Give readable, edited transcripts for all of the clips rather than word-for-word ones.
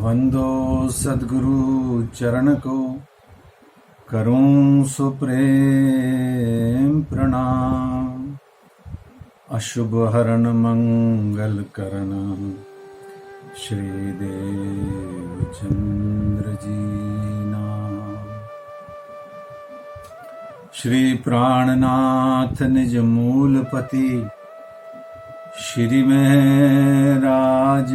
वंदो सद्गुरु चरण को, करूं सुप्रेम प्रणाम। अशुभ हरण मंगल करण, श्री देवचंद्र जी नाम। श्री प्राणनाथ निज मूलपति, श्री महराज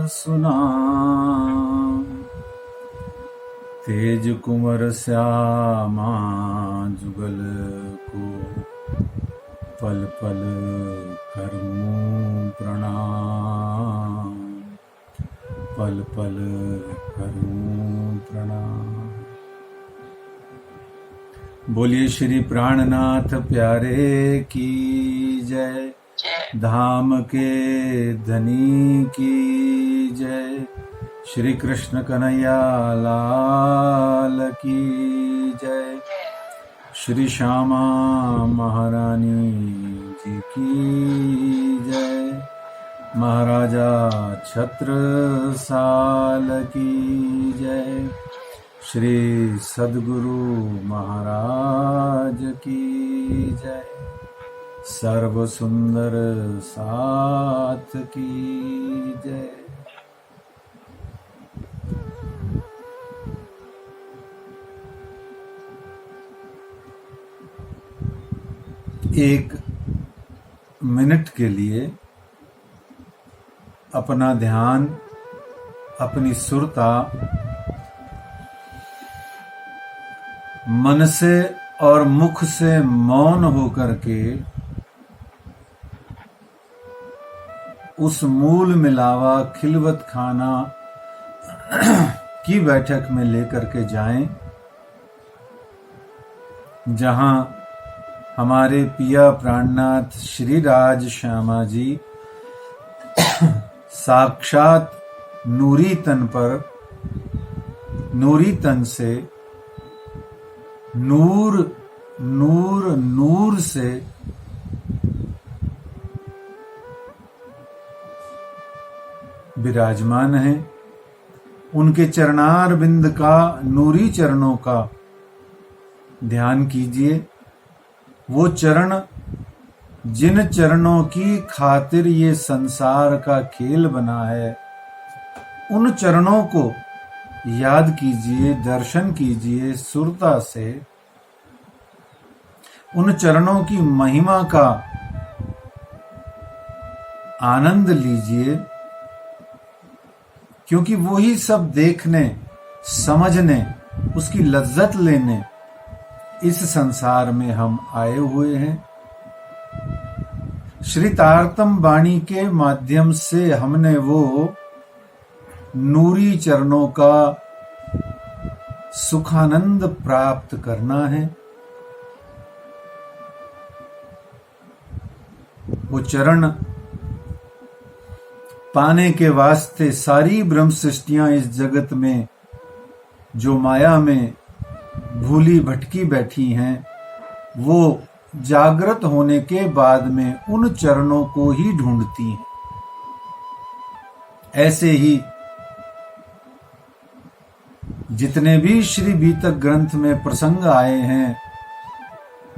सुनाम। तेज कुंवर श्यामा जुगल को, पल पल करऊं प्रणाम, पल पल करऊं प्रणाम। बोलिए श्री प्राणनाथ प्यारे की जय, धाम के धनी की जय। श्री कृष्ण कन्हैया लाल की जय। श्री श्यामा महारानी जी की जय। महाराजा छत्रसाल की जय। श्री सद्गुरु महाराज की जय। सर्व सुंदर साथ की जय। एक मिनट के लिए अपना ध्यान, अपनी सुरता मन से और मुख से मौन होकर के उस मूल मिलावा खिलवत खाना की बैठक में लेकर के जाएं, जहां हमारे पिया प्राणनाथ श्री राज श्यामा जी साक्षात नूरी तन पर, नूरी तन से नूर नूर नूर से विराजमान है। उनके चरणार बिंद का, नूरी चरणों का ध्यान कीजिए। वो चरण जिन चरणों की खातिर ये संसार का खेल बना है, उन चरणों को याद कीजिए, दर्शन कीजिए सुरता से। उन चरणों की महिमा का आनंद लीजिए, क्योंकि वही सब देखने, समझने, उसकी लज्जत लेने इस संसार में हम आए हुए हैं। श्री तारतम वाणी के माध्यम से हमने वो नूरी चरणों का सुखानंद प्राप्त करना है। वो चरण पाने के वास्ते सारी ब्रह्म सृष्टियां इस जगत में जो माया में भूली भटकी बैठी हैं, वो जागृत होने के बाद में उन चरणों को ही ढूंढती हैं। ऐसे ही जितने भी श्री बीतक ग्रंथ में प्रसंग आए हैं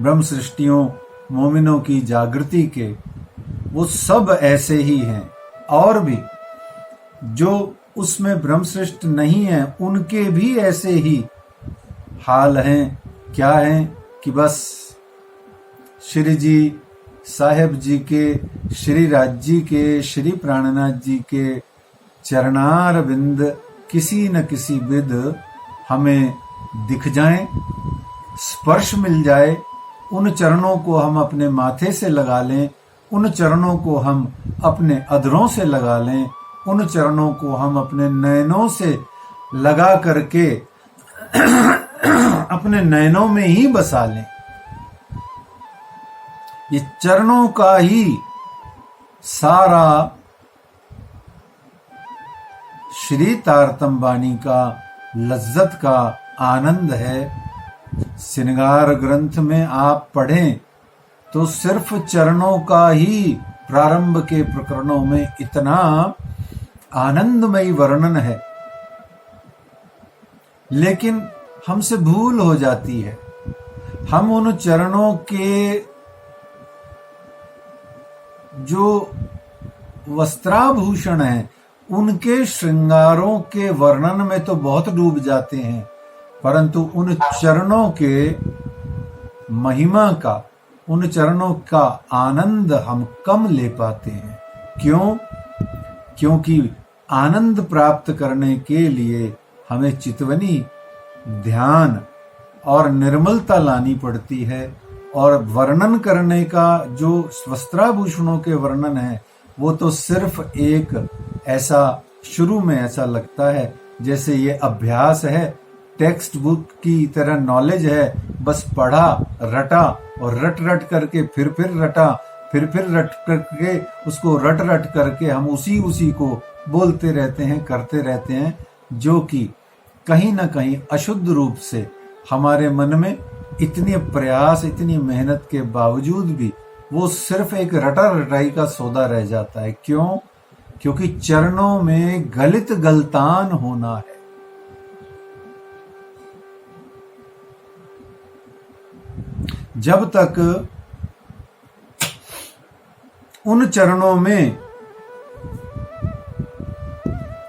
ब्रह्म सृष्टियों, मोमिनों की जागृति के, वो सब ऐसे ही हैं। और भी जो उसमें ब्रह्म सृष्ट नहीं है, उनके भी ऐसे ही हाल हैं। क्या हैं कि बस श्री जी साहेब जी के, श्री राज जी के, श्री प्राणनाथ जी के चरणार बिंद किसी न किसी विध हमें दिख जाएं, स्पर्श मिल जाए। उन चरणों को हम अपने माथे से लगा लें, उन चरणों को हम अपने अधरों से लगा लें, उन चरणों को हम अपने नयनों से लगा करके अपने नयनों में ही बसा लें। ये चरणों का ही सारा श्री तारतम वाणी का लज्जत का आनंद है। श्रृंगार ग्रंथ में आप पढ़ें तो सिर्फ चरणों का ही प्रारंभ के प्रकरणों में इतना आनंदमयी वर्णन है, लेकिन हमसे भूल हो जाती है। हम उन चरणों के जो वस्त्राभूषण हैं, उनके श्रृंगारों के वर्णन में तो बहुत डूब जाते हैं, परंतु उन चरणों के महिमा का, उन चरणों का आनंद हम कम ले पाते हैं। क्यों? क्योंकि आनंद प्राप्त करने के लिए हमें चितवनी, ध्यान और निर्मलता लानी पड़ती है, और वर्णन करने का जो वस्त्राभूषणों के वर्णन है वो तो सिर्फ एक ऐसा, शुरू में ऐसा लगता है जैसे ये अभ्यास है, टेक्स्ट बुक की तरह नॉलेज है, बस पढ़ा, रटा और रट रट करके फिर रटा, फिर रट करके उसको रट रट करके हम उसी को बोलते रहते हैं, करते रहते हैं, जो कि कहीं ना कहीं अशुद्ध रूप से हमारे मन में इतने प्रयास, इतनी मेहनत के बावजूद भी वो सिर्फ एक रटा रटाई का सौदा रह जाता है। क्यों? क्योंकि चरणों में गलित गलतान होना है। जब तक उन चरणों में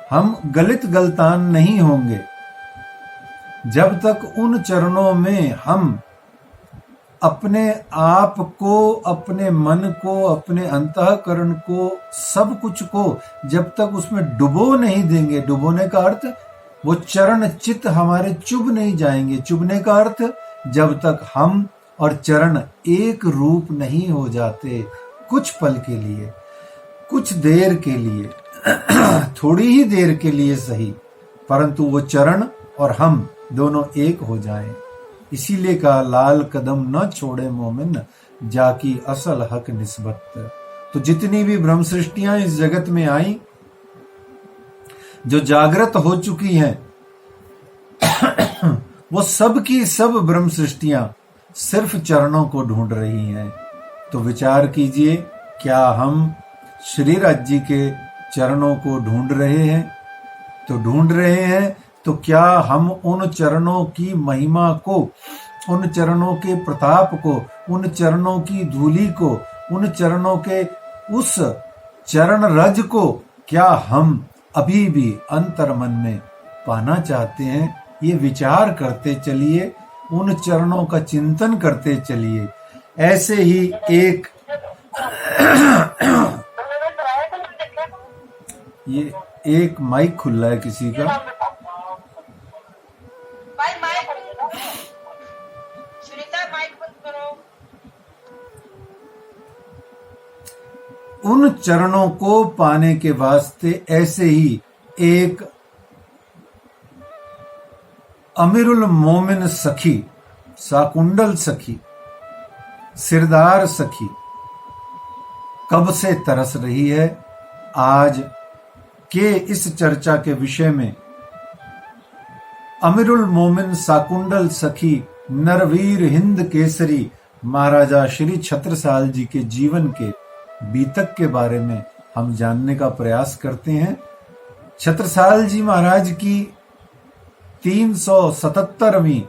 हम गलित गलतान नहीं होंगे, जब तक उन चरणों में हम अपने आप को, अपने मन को, अपने अंतःकरण को, सब कुछ को जब तक उसमें डुबो नहीं देंगे, डुबोने का अर्थ वो चरण चित हमारे चुभ नहीं जाएंगे, चुभने का अर्थ जब तक हम और चरण एक रूप नहीं हो जाते, कुछ पल के लिए, कुछ देर के लिए, थोड़ी ही देर के लिए सही, परंतु वो चरण और हम दोनों एक हो जाएं। इसीलिए कहा, लाल कदम न छोड़े मोमिन, जाकी असल हक निस्बत। तो जितनी भी ब्रह्म सृष्टियां इस जगत में आई, जो जागृत हो चुकी हैं, वो सब की सब ब्रह्म सृष्टियां सिर्फ चरणों को ढूंढ रही हैं। तो विचार कीजिए, क्या हम श्री राज जी के चरणों को ढूंढ रहे हैं? तो ढूंढ रहे हैं, तो क्या हम उन चरणों की महिमा को, उन चरणों के प्रताप को, उन चरणों की धूलि को, उन चरणों के उस चरण रज को क्या हम अभी भी अंतर मन में पाना चाहते हैं? ये विचार करते चलिए, उन चरणों का चिंतन करते चलिए। ऐसे ही ये एक माइक खुला है किसी का। उन चरणों को पाने के वास्ते ऐसे ही एक अमीरुल मोमिन सखी, साकुंडल सखी, सिरदार सखी कब से तरस रही है। आज के इस चर्चा के विषय में अमीरुल मोमिन साकुंडल सखी नरवीर हिंद केसरी महाराजा श्री छत्रसाल जी के जीवन के बीतक के बारे में हम जानने का प्रयास करते हैं। छत्रसाल जी महाराज की 377वीं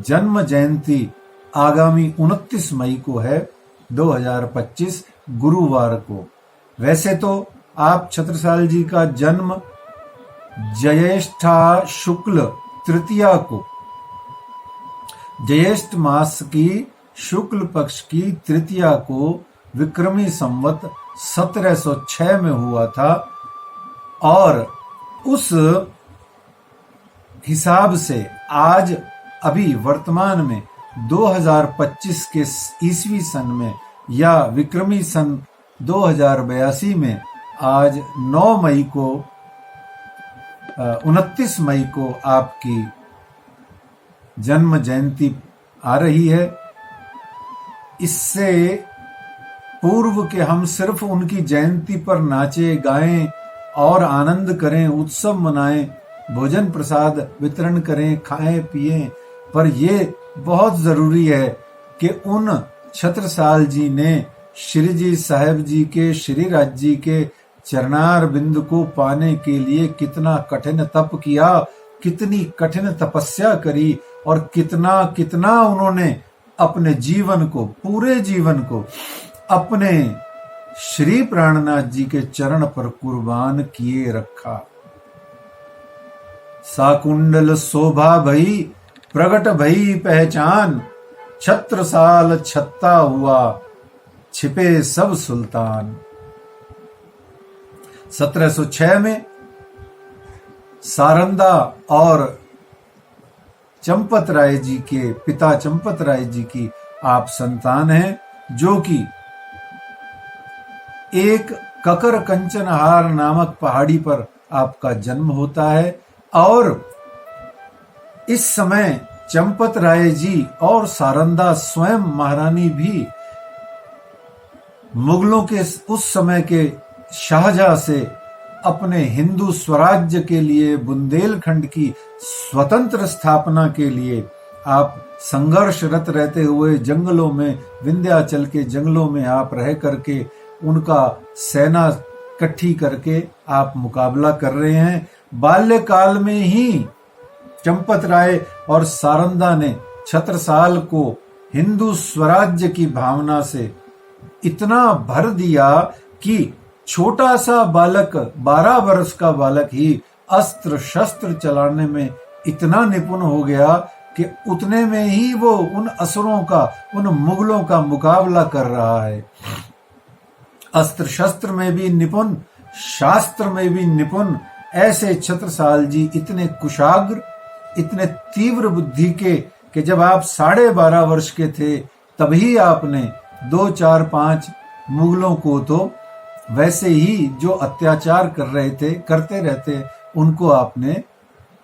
जन्म जयंती आगामी 29 मई को है, 2025 गुरुवार को। वैसे तो आप छत्रसाल जी का जन्म ज्येष्ठा शुक्ल तृतीया को, ज्येष्ठ मास की शुक्ल पक्ष की तृतीया को विक्रमी संवत 1706 में हुआ था, और उस हिसाब से आज अभी वर्तमान में 2025 के ईस्वी सन में या विक्रमी सन 2082 में आज 9 मई को 29 मई को आपकी जन्म जयंती आ रही है। इससे पूर्व के हम सिर्फ उनकी जयंती पर नाचे गाएं और आनंद करें, उत्सव मनाएं, भोजन प्रसाद वितरण करें, खाएं पिएं, पर ये बहुत जरूरी है कि उन छत्रसाल जी ने श्री जी साहेब जी के, श्री राज जी के चरणार बिंद को पाने के लिए कितना कठिन तप किया, कितनी कठिन तपस्या करी और कितना कितना उन्होंने अपने जीवन को, पूरे जीवन को अपने श्री प्राणनाथ जी के चरण पर कुर्बान किए रखा। साकुंडल शोभा भई प्रगट भई पहचान, छत्रसाल छत्ता हुआ छिपे सब सुल्तान। 1706 में सारंदा और चंपत राय जी के पिता चंपत राय जी की आप संतान हैं, जो कि एक ककर कंचनहार नामक पहाड़ी पर आपका जन्म होता है। और इस समय चंपत राय जी और सारंदा स्वयं महारानी भी मुगलों के उस समय के शाहजहां से अपने हिंदू स्वराज्य के लिए, बुंदेलखंड की स्वतंत्र स्थापना के लिए आप संघर्षरत रहते हुए जंगलों में, विंध्याचल के जंगलों में आप रह करके उनका सेना इकट्ठी करके आप मुकाबला कर रहे हैं। बाल्यकाल में ही चंपत राय और सारंदा ने छत्रसाल को हिंदू स्वराज्य की भावना से इतना भर दिया कि छोटा सा बालक, 12 वर्ष का बालक ही अस्त्र शस्त्र चलाने में इतना निपुण हो गया कि उतने में ही वो उन असुरों का, उन मुगलों का मुकाबला कर रहा है। अस्त्र शस्त्र में भी निपुण, शास्त्र में भी निपुण ऐसे छत्रसाल जी इतने कुशाग्र, इतने तीव्र बुद्धि के कि जब आप 12.5 वर्ष के थे तभी आपने 2, 4, 5 मुगलों को तो वैसे ही जो अत्याचार कर रहे थे, करते रहते, उनको आपने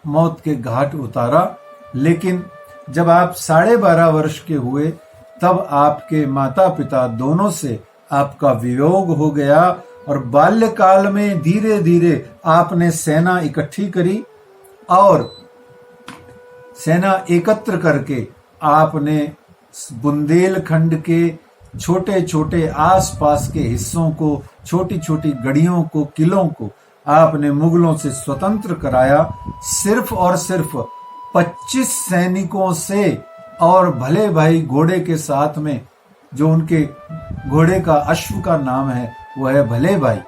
मौत के घाट उतारा। लेकिन जब आप 12.5 वर्ष के हुए तब आपके माता पिता दोनों से आपका वियोग हो गया और बाल्यकाल में धीरे धीरे आपने सेना इकट्ठी करी और सेना एकत्र करके आपने बुंदेलखंड के छोटे छोटे आसपास के हिस्सों को, छोटी छोटी गढ़ियों को, किलों को आपने मुगलों से स्वतंत्र कराया। सिर्फ और सिर्फ 25 सैनिकों से और भले भाई घोड़े के साथ में, जो उनके घोड़े का अश्व का नाम है वो है भले भाई,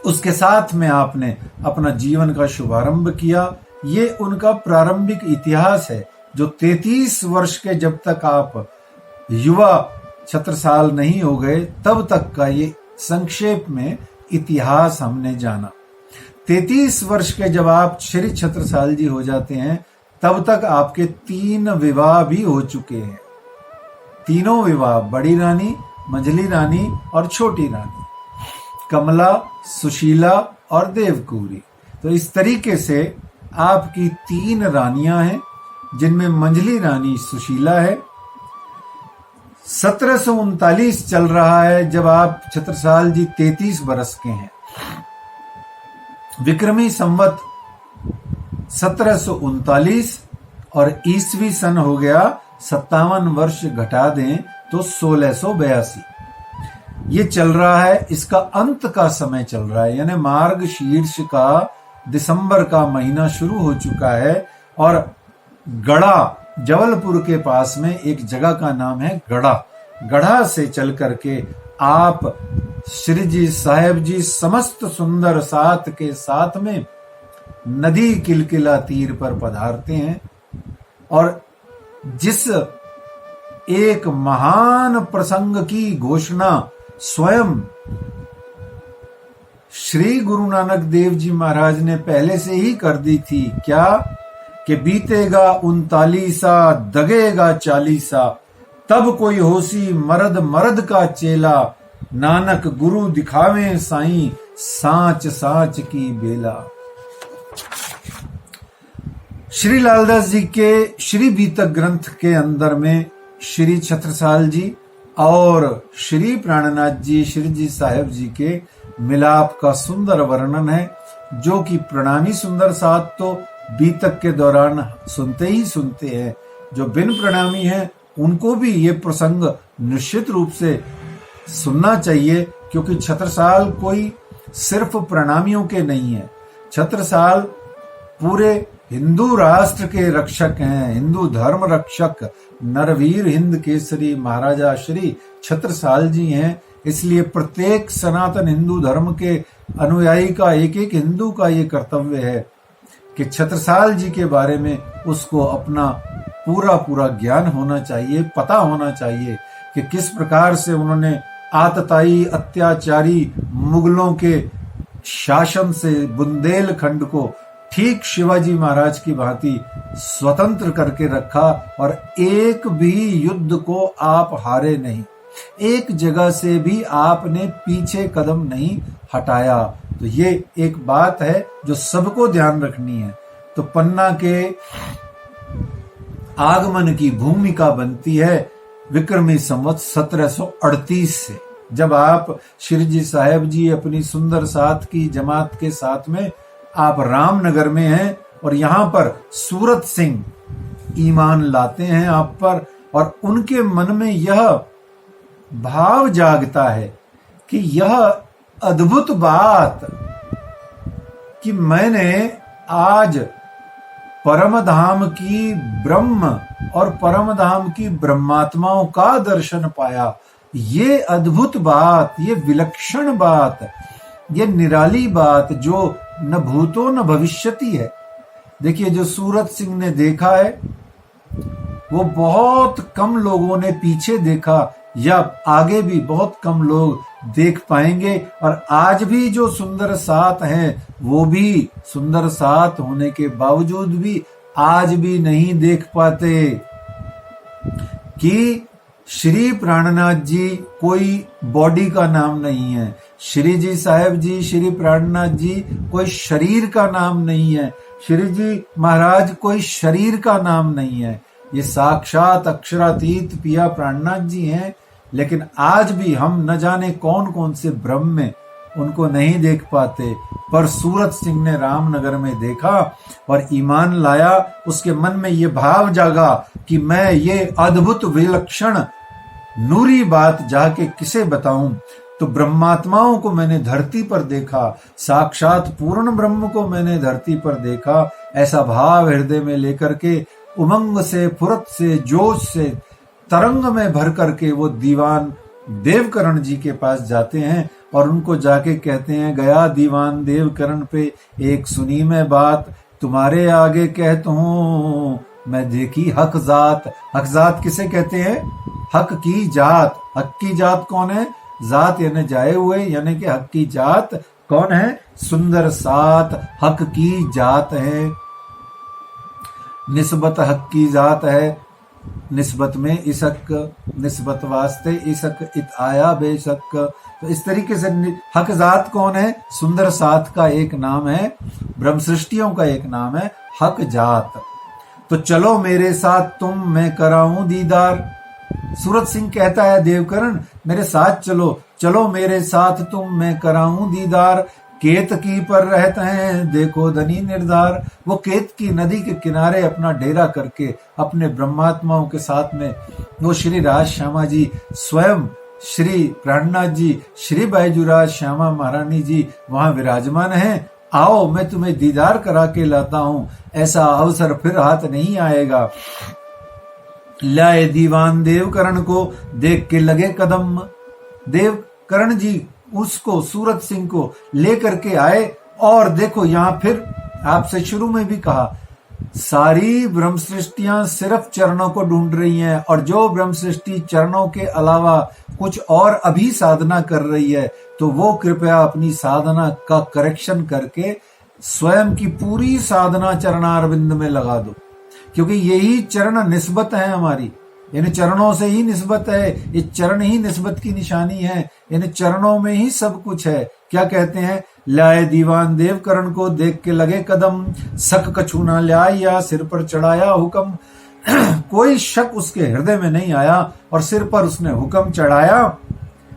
उसके साथ में आपने अपना जीवन का शुभारंभ किया। ये उनका प्रारंभिक इतिहास है जो 33 वर्ष के जब तक आप युवा छत्रसाल नहीं हो गए तब तक का ये संक्षेप में इतिहास हमने जाना। 33 वर्ष के जब आप श्री छत्रसाल जी हो जाते हैं तब तक आपके 3 विवाह भी हो चुके हैं। तीनों विवाह, बड़ी रानी, मंझली रानी और छोटी रानी, कमला, सुशीला और देवकुरी। तो इस तरीके से आपकी 3 रानियां हैं, जिनमें मंझली रानी सुशीला है। 1739 चल रहा है जब आप छत्रसाल जी 33 बरस के हैं। विक्रमी संवत 1739 और ईसवी सन हो गया 57 वर्ष घटा दें तो 1682। ये चल रहा है, इसका अंत का समय चल रहा है, यानी मार्ग शीर्ष का दिसंबर का महीना शुरू हो चुका है। और गढ़ा, जबलपुर के पास में एक जगह का नाम है गढ़ा, गढ़ा से चल करके आप श्री जी साहेब जी समस्त सुंदर साथ के साथ में नदी किलकिला तीर पर पधारते हैं। और जिस एक महान प्रसंग की घोषणा स्वयं श्री गुरु नानक देव जी महाराज ने पहले से ही कर दी थी, क्या कि बीतेगा 39 दगेगा 40, तब कोई होसी मर्द मर्द का चेला, नानक गुरु दिखावे साईं सांच सांच की बेला। श्री लालदास जी के श्री बीतक ग्रंथ के अंदर में श्री छत्रसाल जी और श्री प्राणनाथ जी, श्री जी साहेब जी के मिलाप का सुंदर वर्णन है, जो कि प्रणामी सुंदर साथ तो बीतक के दौरान सुनते ही सुनते हैं। जो बिन प्रणामी हैं उनको भी ये प्रसंग निश्चित रूप से सुनना चाहिए, क्योंकि छत्रसाल कोई सिर्फ प्रणामियों के नहीं है, छत्रसाल पूरे हिंदू राष्ट्र के रक्षक हैं, हिंदू धर्म रक्षक नरवीर हिंद केसरी महाराजा श्री छत्रसाल जी हैं। इसलिए प्रत्येक सनातन हिंदू धर्म के अनुयायी का, एक एक हिंदू का ये कर्तव्य है कि छत्रसाल जी के बारे में उसको अपना पूरा पूरा ज्ञान होना चाहिए, पता होना चाहिए कि किस प्रकार से उन्होंने आतताई अत्याचारी मुगलों के शासन से बुंदेलखंड को ठीक शिवाजी महाराज की भांति स्वतंत्र करके रखा और एक भी युद्ध को आप हारे नहीं, एक जगह से भी आपने पीछे कदम नहीं हटाया। तो ये एक बात है जो सबको ध्यान रखनी है। तो पन्ना के आगमन की भूमिका बनती है विक्रमी संवत 1738 से, जब आप श्री जी साहेब जी अपनी सुंदर साथ की जमात के साथ में आप रामनगर में हैं और यहां पर सूरत सिंह ईमान लाते हैं आप पर, और उनके मन में यह भाव जागता है कि यह अद्भुत बात कि मैंने आज परमधाम की ब्रह्म और परमधाम की ब्रह्मात्माओं का दर्शन पाया। ये अद्भुत बात, ये विलक्षण बात, ये निराली बात जो न भूतो न भविष्यति है। देखिए, जो सूरत सिंह ने देखा है वो बहुत कम लोगों ने पीछे देखा या आगे भी बहुत कम लोग देख पाएंगे। और आज भी जो सुंदर सात हैं वो भी सुंदर सात होने के बावजूद भी आज भी नहीं देख पाते कि श्री प्राणनाथ जी कोई बॉडी का नाम नहीं है, श्री जी साहेब जी, श्री प्राणनाथ जी कोई शरीर का नाम नहीं है, श्री जी महाराज कोई शरीर का नाम नहीं है, ये साक्षात अक्षरातीत पिया प्राणनाथ जी हैं। लेकिन आज भी हम न जाने कौन कौन से भ्रम में उनको नहीं देख पाते, पर सूरत सिंह ने रामनगर में देखा और ईमान लाया। उसके मन में ये भाव जागा कि मैं ये अद्भुत विलक्षण नूरी बात जाके किसे बताऊं। तो ब्रह्मात्माओं को मैंने धरती पर देखा, साक्षात पूर्ण ब्रह्म को मैंने धरती पर देखा। ऐसा भाव हृदय में लेकर के उमंग से, फुरत से, जोश से, तरंग में भर करके वो दीवान देवकरण जी के पास जाते हैं और उनको जाके कहते हैं, गया दीवान देवकरण पे एक सुनी मैं बात, तुम्हारे आगे कहता हूं मैं देखी हक जात। हक जात किसे कहते हैं? हक की जात। हक की जात कौन है? जात यानी जाए हुए, यानी कि हक की जात कौन है? सुंदर सात हक की जात है। निस्बत हक की जात है, निस्बत में इसक, निस्बत वास्ते इसक इत आया बेशक। तो इस तरीके से हक जात कौन है? सुंदर सात का एक नाम है, ब्रह्म सृष्टियों का एक नाम है हक जात। तो चलो मेरे साथ तुम, मैं कराऊं दीदार। सूरत सिंह कहता है, देवकरण मेरे साथ चलो, चलो मेरे साथ तुम, मैं कराऊं दीदार। केतकी पर रहते हैं देखो धनी निर्धार। वो केतकी नदी के किनारे अपना डेरा करके अपने ब्रह्मात्माओं के साथ में वो श्री राज श्यामा जी स्वयं, श्री प्राणनाथ जी, श्री बैजूराज श्यामा महारानी जी वहां विराजमान हैं। आओ मैं तुम्हें दीदार करा के लाता हूं, ऐसा अवसर फिर हाथ नहीं आएगा। लाए दीवान देवकरण को देख के लगे कदम। देवकरण जी उसको, सूरत सिंह को लेकर के आए। और देखो यहां फिर आपसे शुरू में भी कहा, सारी ब्रह्म सृष्टियां सिर्फ चरणों को ढूंढ रही हैं, और जो ब्रह्म सृष्टि चरणों के अलावा कुछ और अभी साधना कर रही है तो वो कृपया अपनी साधना का करेक्शन करके स्वयं की पूरी साधना चरणारविंद में लगा दो, क्योंकि यही चरण निस्बत है हमारी। इन चरणों से ही निस्बत है, ये चरण ही निस्बत की निशानी है, इन चरणों में ही सब कुछ है। क्या कहते हैं? लाए दीवान देवकरण को देख के लगे कदम, सक कछु ना लाया सिर पर चढ़ाया हुक्म। कोई शक उसके हृदय में नहीं आया और सिर पर उसने हुक्म चढ़ाया।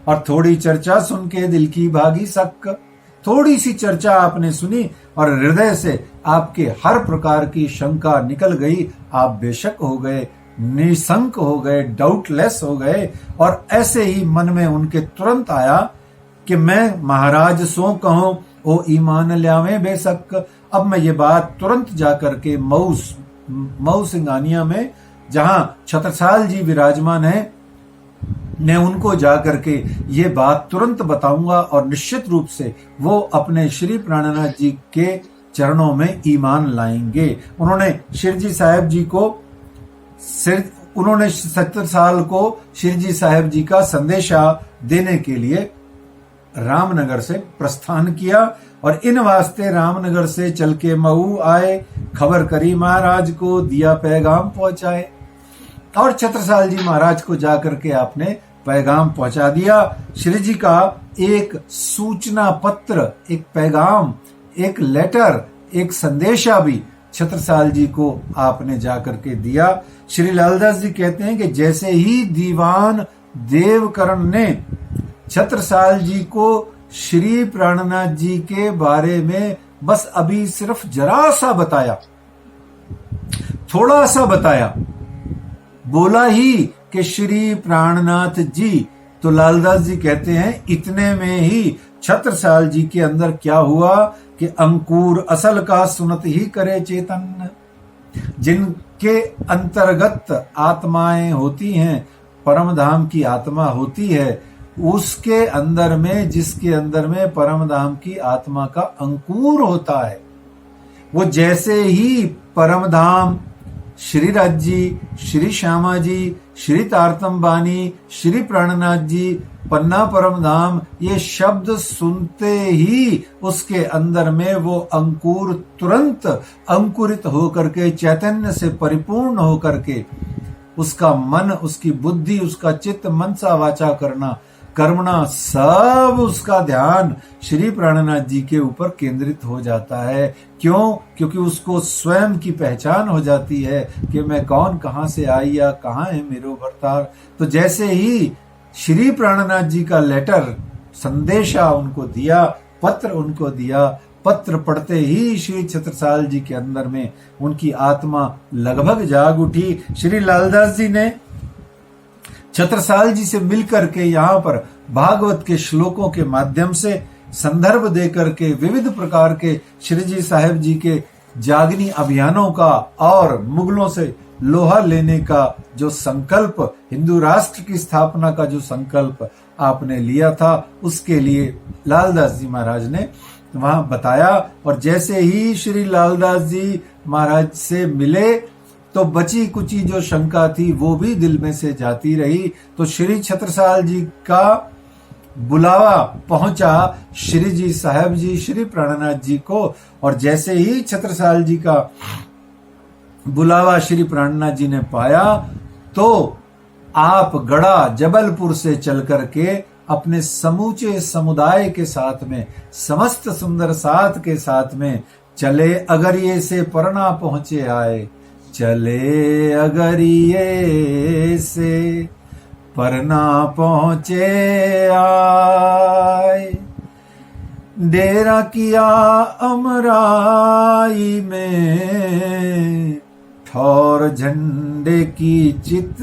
और थोड़ी चर्चा सुन के दिल की भागी शक। थोड़ी सी चर्चा आपने सुनी और हृदय से आपके हर प्रकार की शंका निकल गई। आप बेशक हो गए, निशंक हो गए, डाउटलेस हो गए। और ऐसे ही मन में उनके तुरंत आया कि मैं महाराज सो कहो ओ ईमान ल्यावे बेशक। अब मैं ये बात तुरंत जाकर के मऊ सिंगानिया में जहां छत्रसाल जी विराजमान है, मैं उनको जाकर के ये बात तुरंत बताऊंगा और निश्चित रूप से वो अपने श्री प्राणनाथ जी के चरणों में ईमान लाएंगे। उन्होंने शिरजी साहिब जी को उन्होंने 70 साल को शिरजी साहिब जी का संदेशा देने के लिए रामनगर से प्रस्थान किया और इन वास्ते रामनगर से चल के मऊ आए, खबर करी महाराज को, दिया पैगाम पहुंचाए और छत्रसाल जी महाराज को जाकर के आपने पैगाम पहुंचा दिया। श्री जी का एक सूचना पत्र, एक पैगाम, एक लेटर, एक संदेशा भी छत्रसाल जी को आपने जाकर के दिया। श्री लालदास जी कहते हैं कि जैसे ही दीवान देवकरण ने छत्रसाल जी को श्री प्राणनाथ जी के बारे में बस अभी सिर्फ जरा सा बताया, थोड़ा सा बताया, बोला ही कि श्री प्राणनाथ जी, तो लालदास जी कहते हैं इतने में ही छत्रसाल जी के अंदर क्या हुआ कि अंकुर असल का सुनत ही करे चेतन। जिनके अंतर्गत आत्माएं होती हैं, परम धाम की आत्मा होती है, उसके अंदर में, जिसके अंदर में परम धाम की आत्मा का अंकुर होता है, वो जैसे ही परम धाम श्री राज जी, श्री श्यामा जी, श्री तारतम बानी, श्री प्राणनाथ जी, पन्ना परम धाम, ये शब्द सुनते ही उसके अंदर में वो अंकुर तुरंत अंकुरित होकर के, चैतन्य से परिपूर्ण होकर के, उसका मन, उसकी बुद्धि, उसका चित्त, मनसा वाचा करना कर्मणा, सब उसका ध्यान श्री प्राणनाथ जी के ऊपर केंद्रित हो जाता है। क्यों? क्योंकि उसको स्वयं की पहचान हो जाती है कि मैं कौन, कहां से आई या कहां है मेरो भरतार। तो जैसे ही श्री प्राणनाथ जी का लेटर, संदेशा उनको दिया, पत्र उनको दिया, पत्र पढ़ते ही श्री छत्रसाल जी के अंदर में उनकी आत्मा लगभग जाग उठी। श्री लालदास जी ने छत्रसाल जी से मिलकर के यहाँ पर भागवत के श्लोकों के माध्यम से संदर्भ देकर के विविध प्रकार के श्री जी साहिब जी के जागनी अभियानों का और मुगलों से लोहा लेने का जो संकल्प, हिंदू राष्ट्र की स्थापना का जो संकल्प आपने लिया था, उसके लिए लालदास जी महाराज ने वहां बताया। और जैसे ही श्री लालदास जी महाराज से मिले तो बची कुची जो शंका थी वो भी दिल में से जाती रही। तो श्री छत्रसाल जी का बुलावा पहुंचा श्री जी साहिब जी, श्री प्राणनाथ जी को, और जैसे ही छत्रसाल जी का बुलावा श्री प्राणनाथ जी ने पाया तो आप गढ़ा जबलपुर से चल करके अपने समूचे समुदाय के साथ में, समस्त सुंदर साथ के साथ में चले अगरिये से परना पहुंचे आए। चले अगरिये से परना पहुंचे आए, डेरा किया अमराई में, ठौर झंडे की चित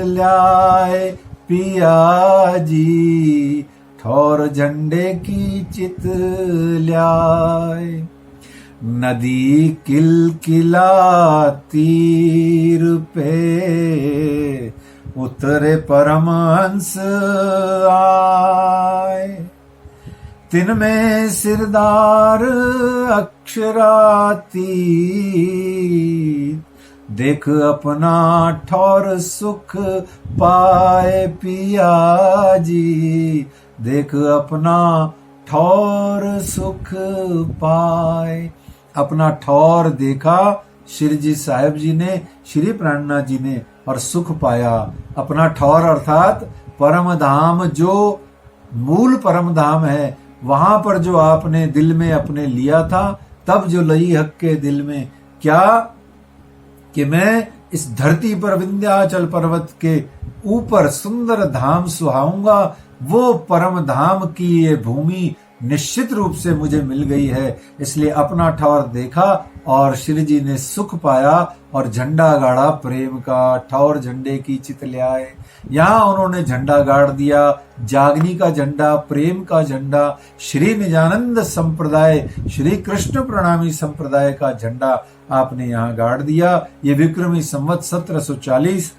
लाए पिया जी, ठौर झंडे की चित लाए। नदी किलकिला तीर पे, उतरे परमहंस आए, तिनमें सिरदार अक्षराती, देख अपना ठौर सुख पाए पिया जी, देख अपना ठौर सुख पाए। अपना ठौर देखा श्री जी साहिब जी ने, श्री प्राणनाथ जी ने, और सुख पाया। अपना ठौर अर्थात परम धाम, जो मूल परम धाम है, वहां पर जो आपने दिल में अपने लिया था, तब जो लई हक के दिल में क्या कि मैं इस धरती पर विंध्याचल पर्वत के ऊपर सुंदर धाम सुहाऊंगा, वो परम धाम की ये भूमि निश्चित रूप से मुझे मिल गई है, इसलिए अपना ठौर देखा और श्री जी ने सुख पाया और झंडा गाड़ा प्रेम का, ठौर झंडे की चित ले आए। यहाँ उन्होंने झंडा गाड़ दिया, जागनी का झंडा, प्रेम का झंडा, श्री निजानंद संप्रदाय, श्री कृष्ण प्रणामी संप्रदाय का झंडा आपने यहाँ गाड़ दिया। ये विक्रमी संवत 1740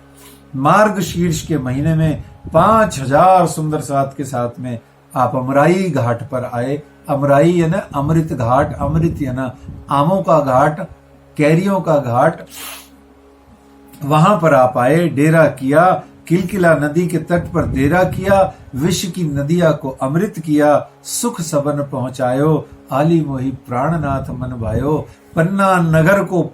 मार्गशीर्ष के महीने में 5000 सुंदर साथ के साथ में आप अमराई घाट पर आए। अमराई है ना अमृत घाट, अमृत है ना आमों का घाट, कैरियों का घाट, वहां पर आप आए, डेरा किया, किलकिला नदी के तट पर डेरा किया, विश्व की नदिया को अमृत किया, सुख सबन पहुंचायो, आली मोही प्राणनाथ मन भायो। पन्ना नगर को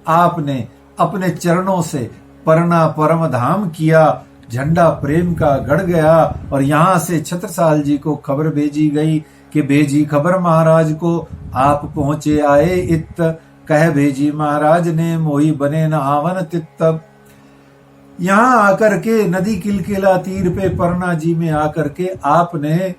आपने अपने चरणों से परना परम धाम किया, झंडा प्रेम का गड़ गया। और यहां से छत्रसाल जी को खबर भेजी गई कि भेजी खबर महाराज को, आप पहुंचे आए इत, कह भेजी महाराज ने, मोही बने न आवन तित्त। यहां आकर के नदी किलकिला तीर पे परना जी में आकर के आपने,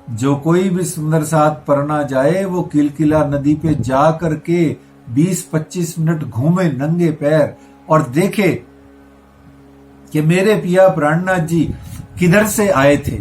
जो कोई भी सुंदर साथ परना जाए वो किलकिला नदी पे जा करके 20-25 मिनट घूमे नंगे पैर और देखे कि मेरे पिया प्राणनाथ जी किधर से आए थे,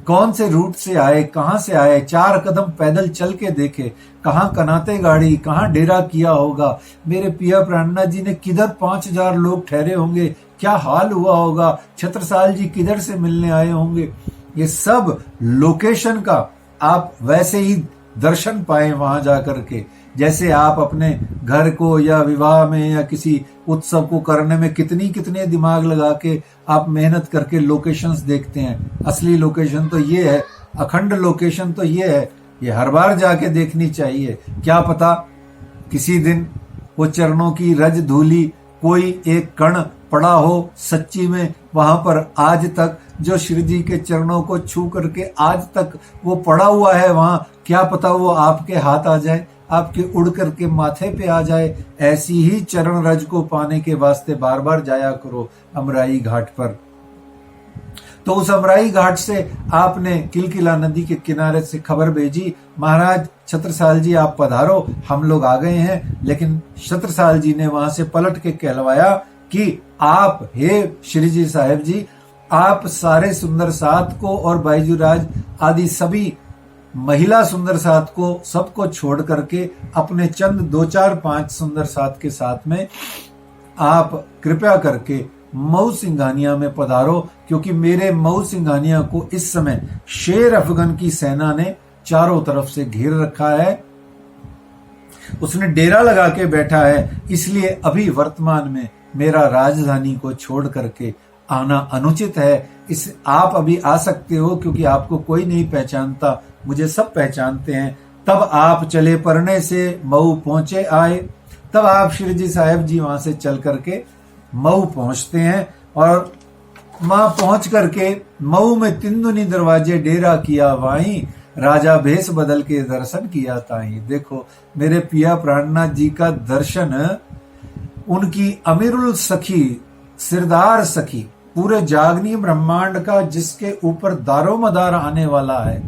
कौन से रूट से आए, कहां से आए, 4 कदम पैदल चल के देखे, कहां कनाते गाड़ी, कहां डेरा किया होगा, मेरे पिया प्राणनाथ जी ने किधर 5000 लोग ठहरे होंगे, क्या हाल हुआ होगा, छत्रसाल जी किधर से मिलने आए होंगे। ये सब लोकेशन का आप वैसे ही दर्शन पाए वहां जाकर के, जैसे आप अपने घर को या विवाह में या किसी उत्सव को करने में कितने दिमाग लगा के आप मेहनत करके लोकेशंस देखते हैं। असली लोकेशन तो ये है, अखंड लोकेशन तो ये है, ये हर बार जाके देखनी चाहिए। क्या पता किसी दिन वो चरणों की रज धूली कोई एक कण पड़ा हो सच्ची में वहां पर, आज तक जो श्री जी के चरणों को छू करके आज तक वो पड़ा हुआ है वहां, क्या पता वो आपके हाथ आ जाए, आपके उड़ करके माथे पे आ जाए। ऐसी ही चरण रज को पाने के वास्ते बार बार जाया करो अमराई घाट पर। तो उस अमराई घाट से आपने किलकिला नदी के किनारे से खबर भेजी, महाराज छत्रसाल जी आप पधारो, हम लोग आ गए हैं। लेकिन छत्रसाल जी ने वहां से पलट के कहलवाया कि आप, हे श्री जी साहेब जी, आप सारे सुंदर साथ को और बाईजूराज आदि सभी महिला सुंदर साथ को सबको छोड़ करके अपने चंद 2-4-5 सुंदर साथ के साथ में आप कृपया करके मऊ सिंघानिया में पधारो, क्योंकि मेरे मऊ सिंघानिया को इस समय शेर अफगन की सेना ने चारों तरफ से घेर रखा है, उसने डेरा लगा के बैठा है, इसलिए अभी वर्तमान में मेरा राजधानी को छोड़ करके आना अनुचित है। इस आप अभी आ सकते हो क्योंकि आपको कोई नहीं पहचानता, मुझे सब पहचानते हैं। तब आप चले परने से मऊ पहुंचे आए, तब आप श्री जी साहेब जी वहां से चल करके मऊ पहुंचते हैं और वहां पहुंच करके मऊ में तिंदुनी दरवाजे डेरा किया वाही, राजा भेष बदल के दर्शन किया ताही। देखो मेरे पिया प्राणनाथ जी का दर्शन, उनकी अमीरुल सखी, सिरदार सखी, पूरे जागनी ब्रह्मांड का जिसके ऊपर दारोमदार आने वाला है,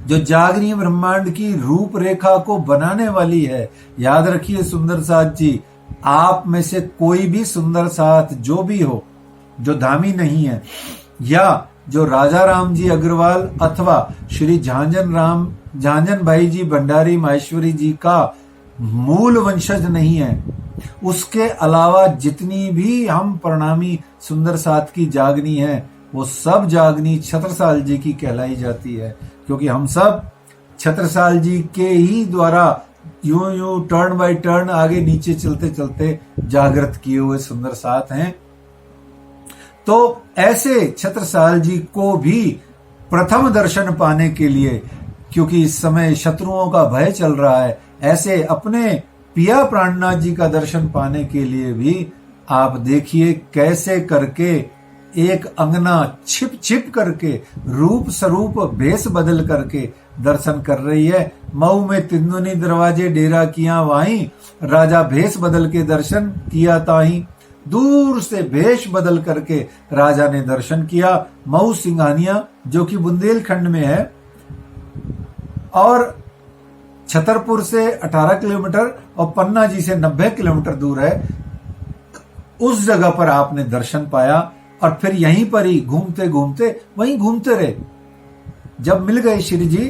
जो जागनी ब्रह्मांड की रूपरेखा को बनाने वाली है। याद रखिए सुंदर साथ जी, आप में से कोई भी सुंदर साथ जो भी हो, जो धामी नहीं है या जो राजा राम जी अग्रवाल अथवा श्री झांझन भाई जी भंडारी माहेश्वरी जी का मूल वंशज नहीं है, उसके अलावा जितनी भी हम प्रणामी सुंदर साथ की जागनी है, वो सब जागनी छत्रसाल जी की कहलाई जाती है, क्योंकि हम सब छत्रसाल जी के ही द्वारा यूं यूं टर्न बाय टर्न आगे नीचे चलते चलते जागृत किए हुए सुंदर साथ हैं। तो ऐसे छत्रसाल जी को भी प्रथम दर्शन पाने के लिए, क्योंकि इस समय शत्रुओं का भय चल रहा है, ऐसे अपने पिया प्राणनाथ जी का दर्शन पाने के लिए भी आप देखिए कैसे करके एक अंगना छिप छिप करके रूप स्वरूप भेष बदल करके दर्शन कर रही है। मऊ में तिंदुनी दरवाजे डेरा किया वाही, राजा भेष बदल के दर्शन किया ताही। दूर से भेष बदल करके राजा ने दर्शन किया। मऊ सिंघानिया जो कि बुंदेलखंड में है और छतरपुर से 18 किलोमीटर और पन्ना जी से 90 किलोमीटर दूर है, उस जगह पर आपने दर्शन पाया और फिर यहीं पर ही घूमते घूमते वहीं घूमते रहे। जब मिल गए श्री जी,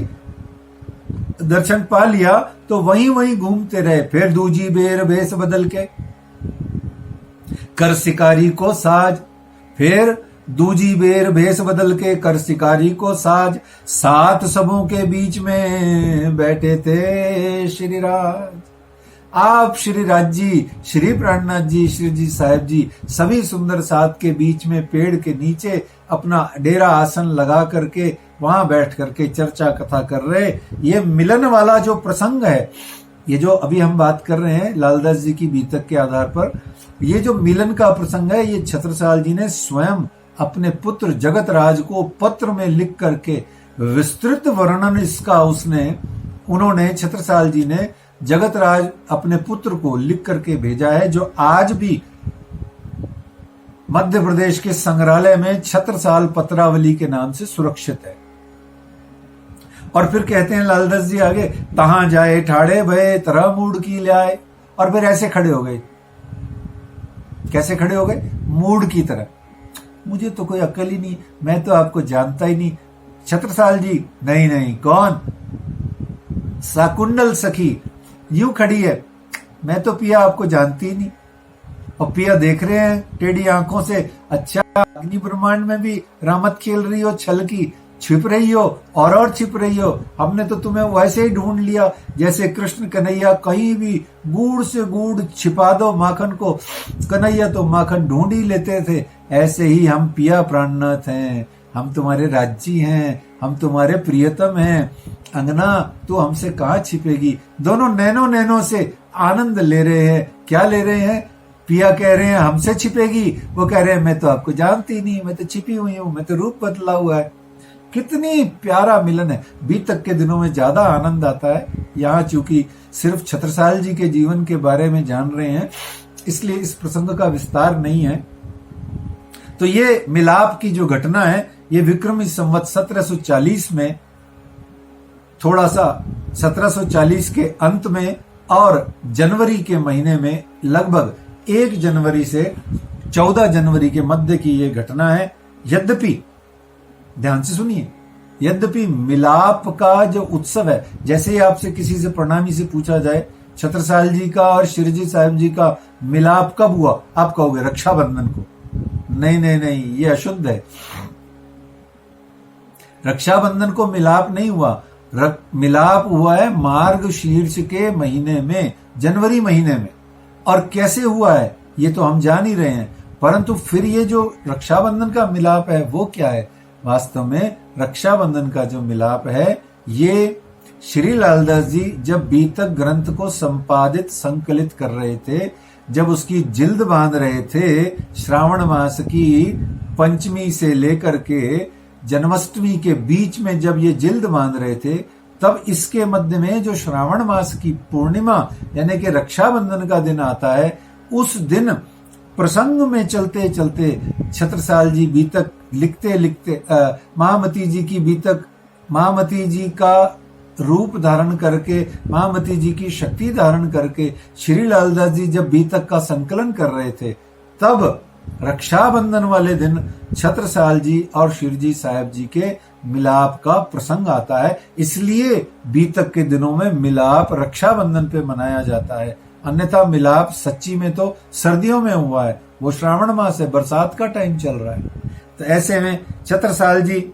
दर्शन पा लिया तो वहीं वहीं घूमते रहे। फिर दूजी बेर भेष बदल के कर शिकारी को साज, फिर दूजी बेर भेष बदल के कर शिकारी को साज, सात सबों के बीच में बैठे थे श्री राज। आप श्री राज जी, श्री प्राणनाथ जी, श्री जी साहब जी सभी सुंदर साथ के बीच में पेड़ के नीचे अपना डेरा आसन लगा करके वहां बैठ करके चर्चा कथा कर रहे। ये मिलन वाला जो प्रसंग है, ये जो अभी हम बात कर रहे हैं लालदास जी की बीतक के आधार पर, ये जो मिलन का प्रसंग है, ये छत्रसाल जी ने स्वयं अपने पुत्र जगत राज को पत्र में लिख करके विस्तृत वर्णन इसका उन्होंने छत्रसाल जी ने जगत राज अपने पुत्र को लिख करके भेजा है, जो आज भी मध्य प्रदेश के संग्रहालय में छत्रसाल पत्रावली के नाम से सुरक्षित है। और फिर कहते हैं लालदास जी आगे, तहां जाए ठाड़े भय तरह मूड की लाए, और फिर ऐसे खड़े हो गए। कैसे खड़े हो गए? मूड की तरह। मुझे तो कोई अक्ल ही नहीं, मैं तो आपको जानता ही नहीं। छत्रसाल जी, नहीं नहीं, कौन? साकुंडल सखी यूं खड़ी है, मैं तो पिया आपको जानती ही नहीं। और पिया देख रहे हैं टेढ़ी आंखों से, अच्छा अग्नि ब्रह्मांड में भी रामत खेल रही हो, छल की छिप रही हो और छिप रही हो। हमने तो तुम्हें वैसे ही ढूंढ लिया जैसे कृष्ण कन्हैया कहीं भी गूढ़ से गूढ़ छिपा दो माखन को, कन्हैया तो माखन ढूंढ ही लेते थे। ऐसे ही हम पिया प्राणनाथ हैं, हम तुम्हारे राज्जी हैं, हम तुम्हारे प्रियतम हैं। अंगना तू हमसे कहाँ छिपेगी? दोनों नैनो नैनो से आनंद ले रहे हैं। क्या ले रहे हैं? पिया कह रहे हैं हमसे छिपेगी, वो कह रहे हैं मैं तो आपको जानती नहीं, मैं तो छिपी हुई हूं, मैं तो रूप बदला हुआ है। कितनी प्यारा मिलन है। बीतक के दिनों में ज्यादा आनंद आता है। यहाँ चूंकि सिर्फ छत्रसाल जी के जीवन के बारे में जान रहे हैं, इसलिए इस प्रसंग का विस्तार नहीं है। तो ये मिलाप की जो घटना है, ये विक्रमी संवत 1740 में, थोड़ा सा 1740 के अंत में और जनवरी के महीने में, लगभग 1 जनवरी से 14 जनवरी के मध्य की ये घटना है। यद्यपि ध्यान से सुनिए, यद्यपि मिलाप का जो उत्सव है, जैसे ही आपसे किसी से प्रणामी से पूछा जाए छत्रसाल जी का और श्रीजी साहब जी का मिलाप कब हुआ, आप कहोगे रक्षाबंधन को। नहीं नहीं नहीं, ये अशुद्ध है। रक्षाबंधन को मिलाप नहीं हुआ, मिलाप हुआ है मार्गशीर्ष के महीने में, जनवरी महीने में। और कैसे हुआ है ये तो हम जान ही रहे हैं, परंतु फिर ये जो रक्षाबंधन का मिलाप है वो क्या है? वास्तव में रक्षाबंधन का जो मिलाप है, ये श्री लालदास जी जब बीतक ग्रंथ को संपादित संकलित कर रहे थे, जब उसकी जिल्द बांध रहे थे, श्रावण मास की पंचमी से लेकर के जन्माष्टमी के बीच में जब ये जिल्द बांध रहे थे, तब इसके मध्य में जो श्रावण मास की पूर्णिमा यानी कि रक्षाबंधन का दिन आता है, उस दिन प्रसंग में चलते चलते छत्रसाल जी बीतक लिखते लिखते महामती जी की बीतक, महामती जी का रूप धारण करके, महामती जी की शक्ति धारण करके श्री लालदास जी जब बीतक का संकलन कर रहे थे, तब रक्षाबंधन वाले दिन छत्रसाल जी और शिवजी साहब जी के मिलाप का प्रसंग आता है। इसलिए बीतक के दिनों में मिलाप रक्षाबंधन पे मनाया जाता है। अन्यथा मिलाप सच्ची में तो सर्दियों में हुआ है, वो श्रावण मास है, बरसात का टाइम चल रहा है। तो ऐसे में छत्रसाल जी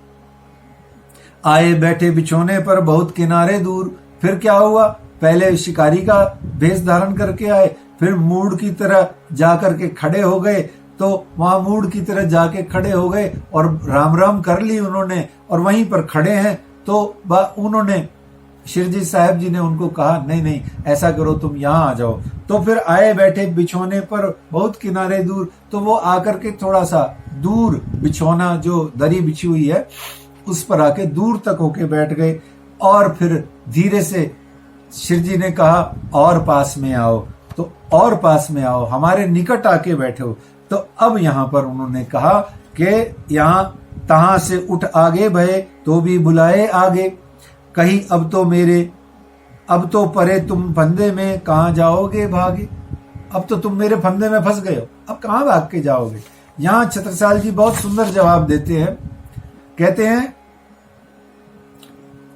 आए बैठे बिछोने पर बहुत किनारे दूर। फिर क्या हुआ? पहले शिकारी का भेष धारण करके आए, फिर मूड की तरह जाकर के खड़े हो गए। तो वहां मूड की तरह जाके खड़े हो गए और राम राम कर ली उन्होंने, और वहीं पर खड़े हैं। तो उन्होंने शिरजी साहब जी ने उनको कहा, नहीं नहीं ऐसा करो, तुम यहाँ आ जाओ। तो फिर आए बैठे बिछोने पर बहुत किनारे दूर। तो वो आकर के थोड़ा सा दूर, बिछोना जो दरी बिछी हुई है उस पर आके दूर तक होके बैठ गए। और फिर धीरे से शिरजी ने कहा, और पास में आओ। तो और पास में आओ, हमारे निकट आके बैठो। तो अब यहां पर उन्होंने कहा कि यहां तहां से उठ आगे भये तो भी बुलाए आगे, कहीं अब तो परे तुम फंदे में कहां जाओगे भागे। अब तो तुम मेरे फंदे में फंस गए हो, अब कहां भाग के जाओगे। यहां छत्रसाल जी बहुत सुंदर जवाब देते हैं, कहते हैं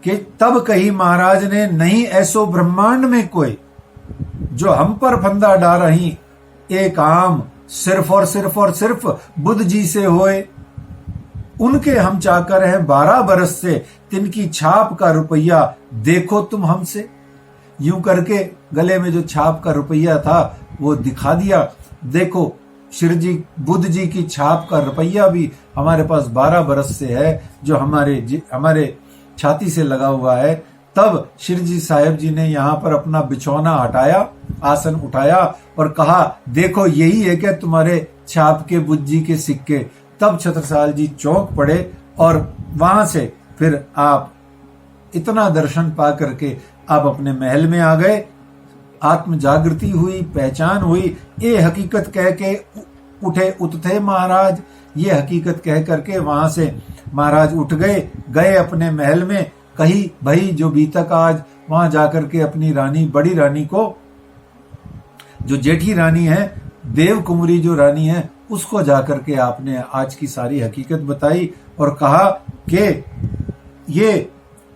कि तब कही महाराज ने, नहीं ऐसो ब्रह्मांड में कोई जो हम पर फंदा डाल रही, एक आम सिर्फ और सिर्फ बुद्ध जी से होए। उनके हम चाकर हैं 12 बरस से, तिनकी छाप का रुपया देखो तुम हमसे। यूं करके गले में जो छाप का रुपया था वो दिखा दिया, देखो श्री जी बुद्ध जी की छाप का रुपया भी हमारे पास 12 बरस से है, जो हमारे छाती से लगा हुआ है। तब श्री जी साहेब जी ने यहाँ पर अपना बिछौना हटाया, आसन उठाया और कहा, देखो यही है क्या तुम्हारे छाप के बुद्ध जी के सिक्के। तब छत्रसाल जी चौंक पड़े और वहां से फिर आप इतना दर्शन पा करके आप अपने महल में आ गए। आत्म जागृति हुई, पहचान हुई। ये हकीकत कह के उठे उठते महाराज, ये हकीकत कह करके वहां से महाराज उठ गए अपने महल में। कही भाई जो बीतक आज वहां जाकर के अपनी रानी, बड़ी रानी को, जो जेठी रानी है, देव कुंवरी जो रानी है, उसको जाकर के आपने आज की सारी हकीकत बताई और कहा कि ये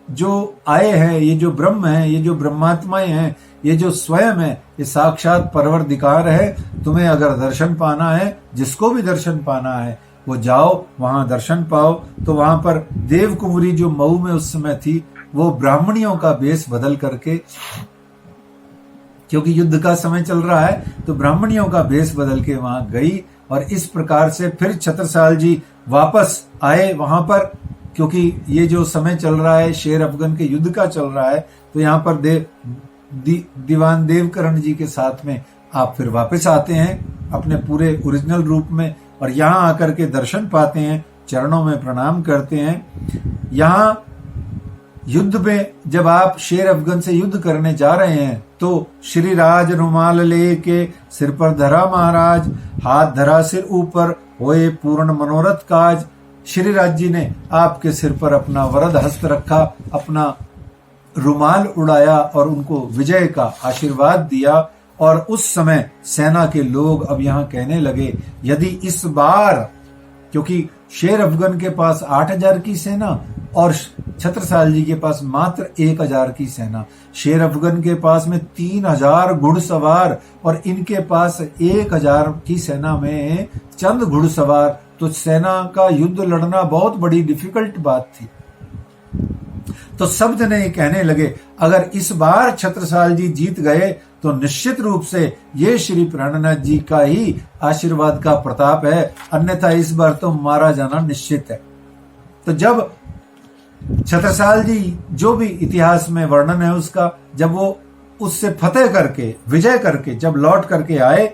जो आए हैं, ये जो ब्रह्म है, ये जो ब्रह्मात्माएं हैं, ये जो स्वयं है, ये साक्षात परवरदिगार है। तुम्हें अगर दर्शन पाना है, जिसको भी दर्शन पाना है, वो जाओ वहां दर्शन पाओ। तो वहां पर देव कुंवरी जो मऊ में उस समय थी, वो ब्राह्मणियों का वेश बदल करके, क्योंकि युद्ध का समय चल रहा है, तो ब्राह्मणियों का वेश बदल के वहां गई। और इस प्रकार से फिर छत्रसाल जी वापस आए वहां पर, क्योंकि ये जो समय चल रहा है शेर अफगन के युद्ध का चल रहा है, तो यहाँ पर दीवान देवकरण जी के साथ में आप फिर वापस आते हैं अपने पूरे ओरिजिनल रूप में, और यहाँ आकर के दर्शन पाते हैं, चरणों में प्रणाम करते हैं। यहाँ युद्ध में जब आप शेर अफगन से युद्ध करने जा रहे हैं, तो श्री राज रुमाल लेके सिर पर धरा महाराज, हाथ धरा सिर ऊपर, होए पूर्ण मनोरथ काज। श्री राज जी ने आपके सिर पर अपना वरद हस्त रखा, अपना रुमाल उड़ाया और उनको विजय का आशीर्वाद दिया। और उस समय सेना के लोग अब यहाँ कहने लगे, यदि इस बार, क्योंकि शेर अफगन के पास 8000 की सेना और छत्रसाल जी के पास मात्र 1000 की सेना, शेर अफगन के पास में 3000 घुड़सवार और इनके पास 1000 की सेना में चंद घुड़सवार, तो सेना का युद्ध लड़ना बहुत बड़ी डिफिकल्ट बात थी। तो सब जने कहने लगे, अगर इस बार छत्रसाल जी जीत गए तो निश्चित रूप से ये श्री प्राणनाथ जी का ही आशीर्वाद का प्रताप है, अन्यथा इस बार तो मारा जाना निश्चित है। तो जब छत्रसाल जी, जो भी इतिहास में वर्णन है उसका, जब वो उससे फतेह करके, विजय करके जब लौट करके आए,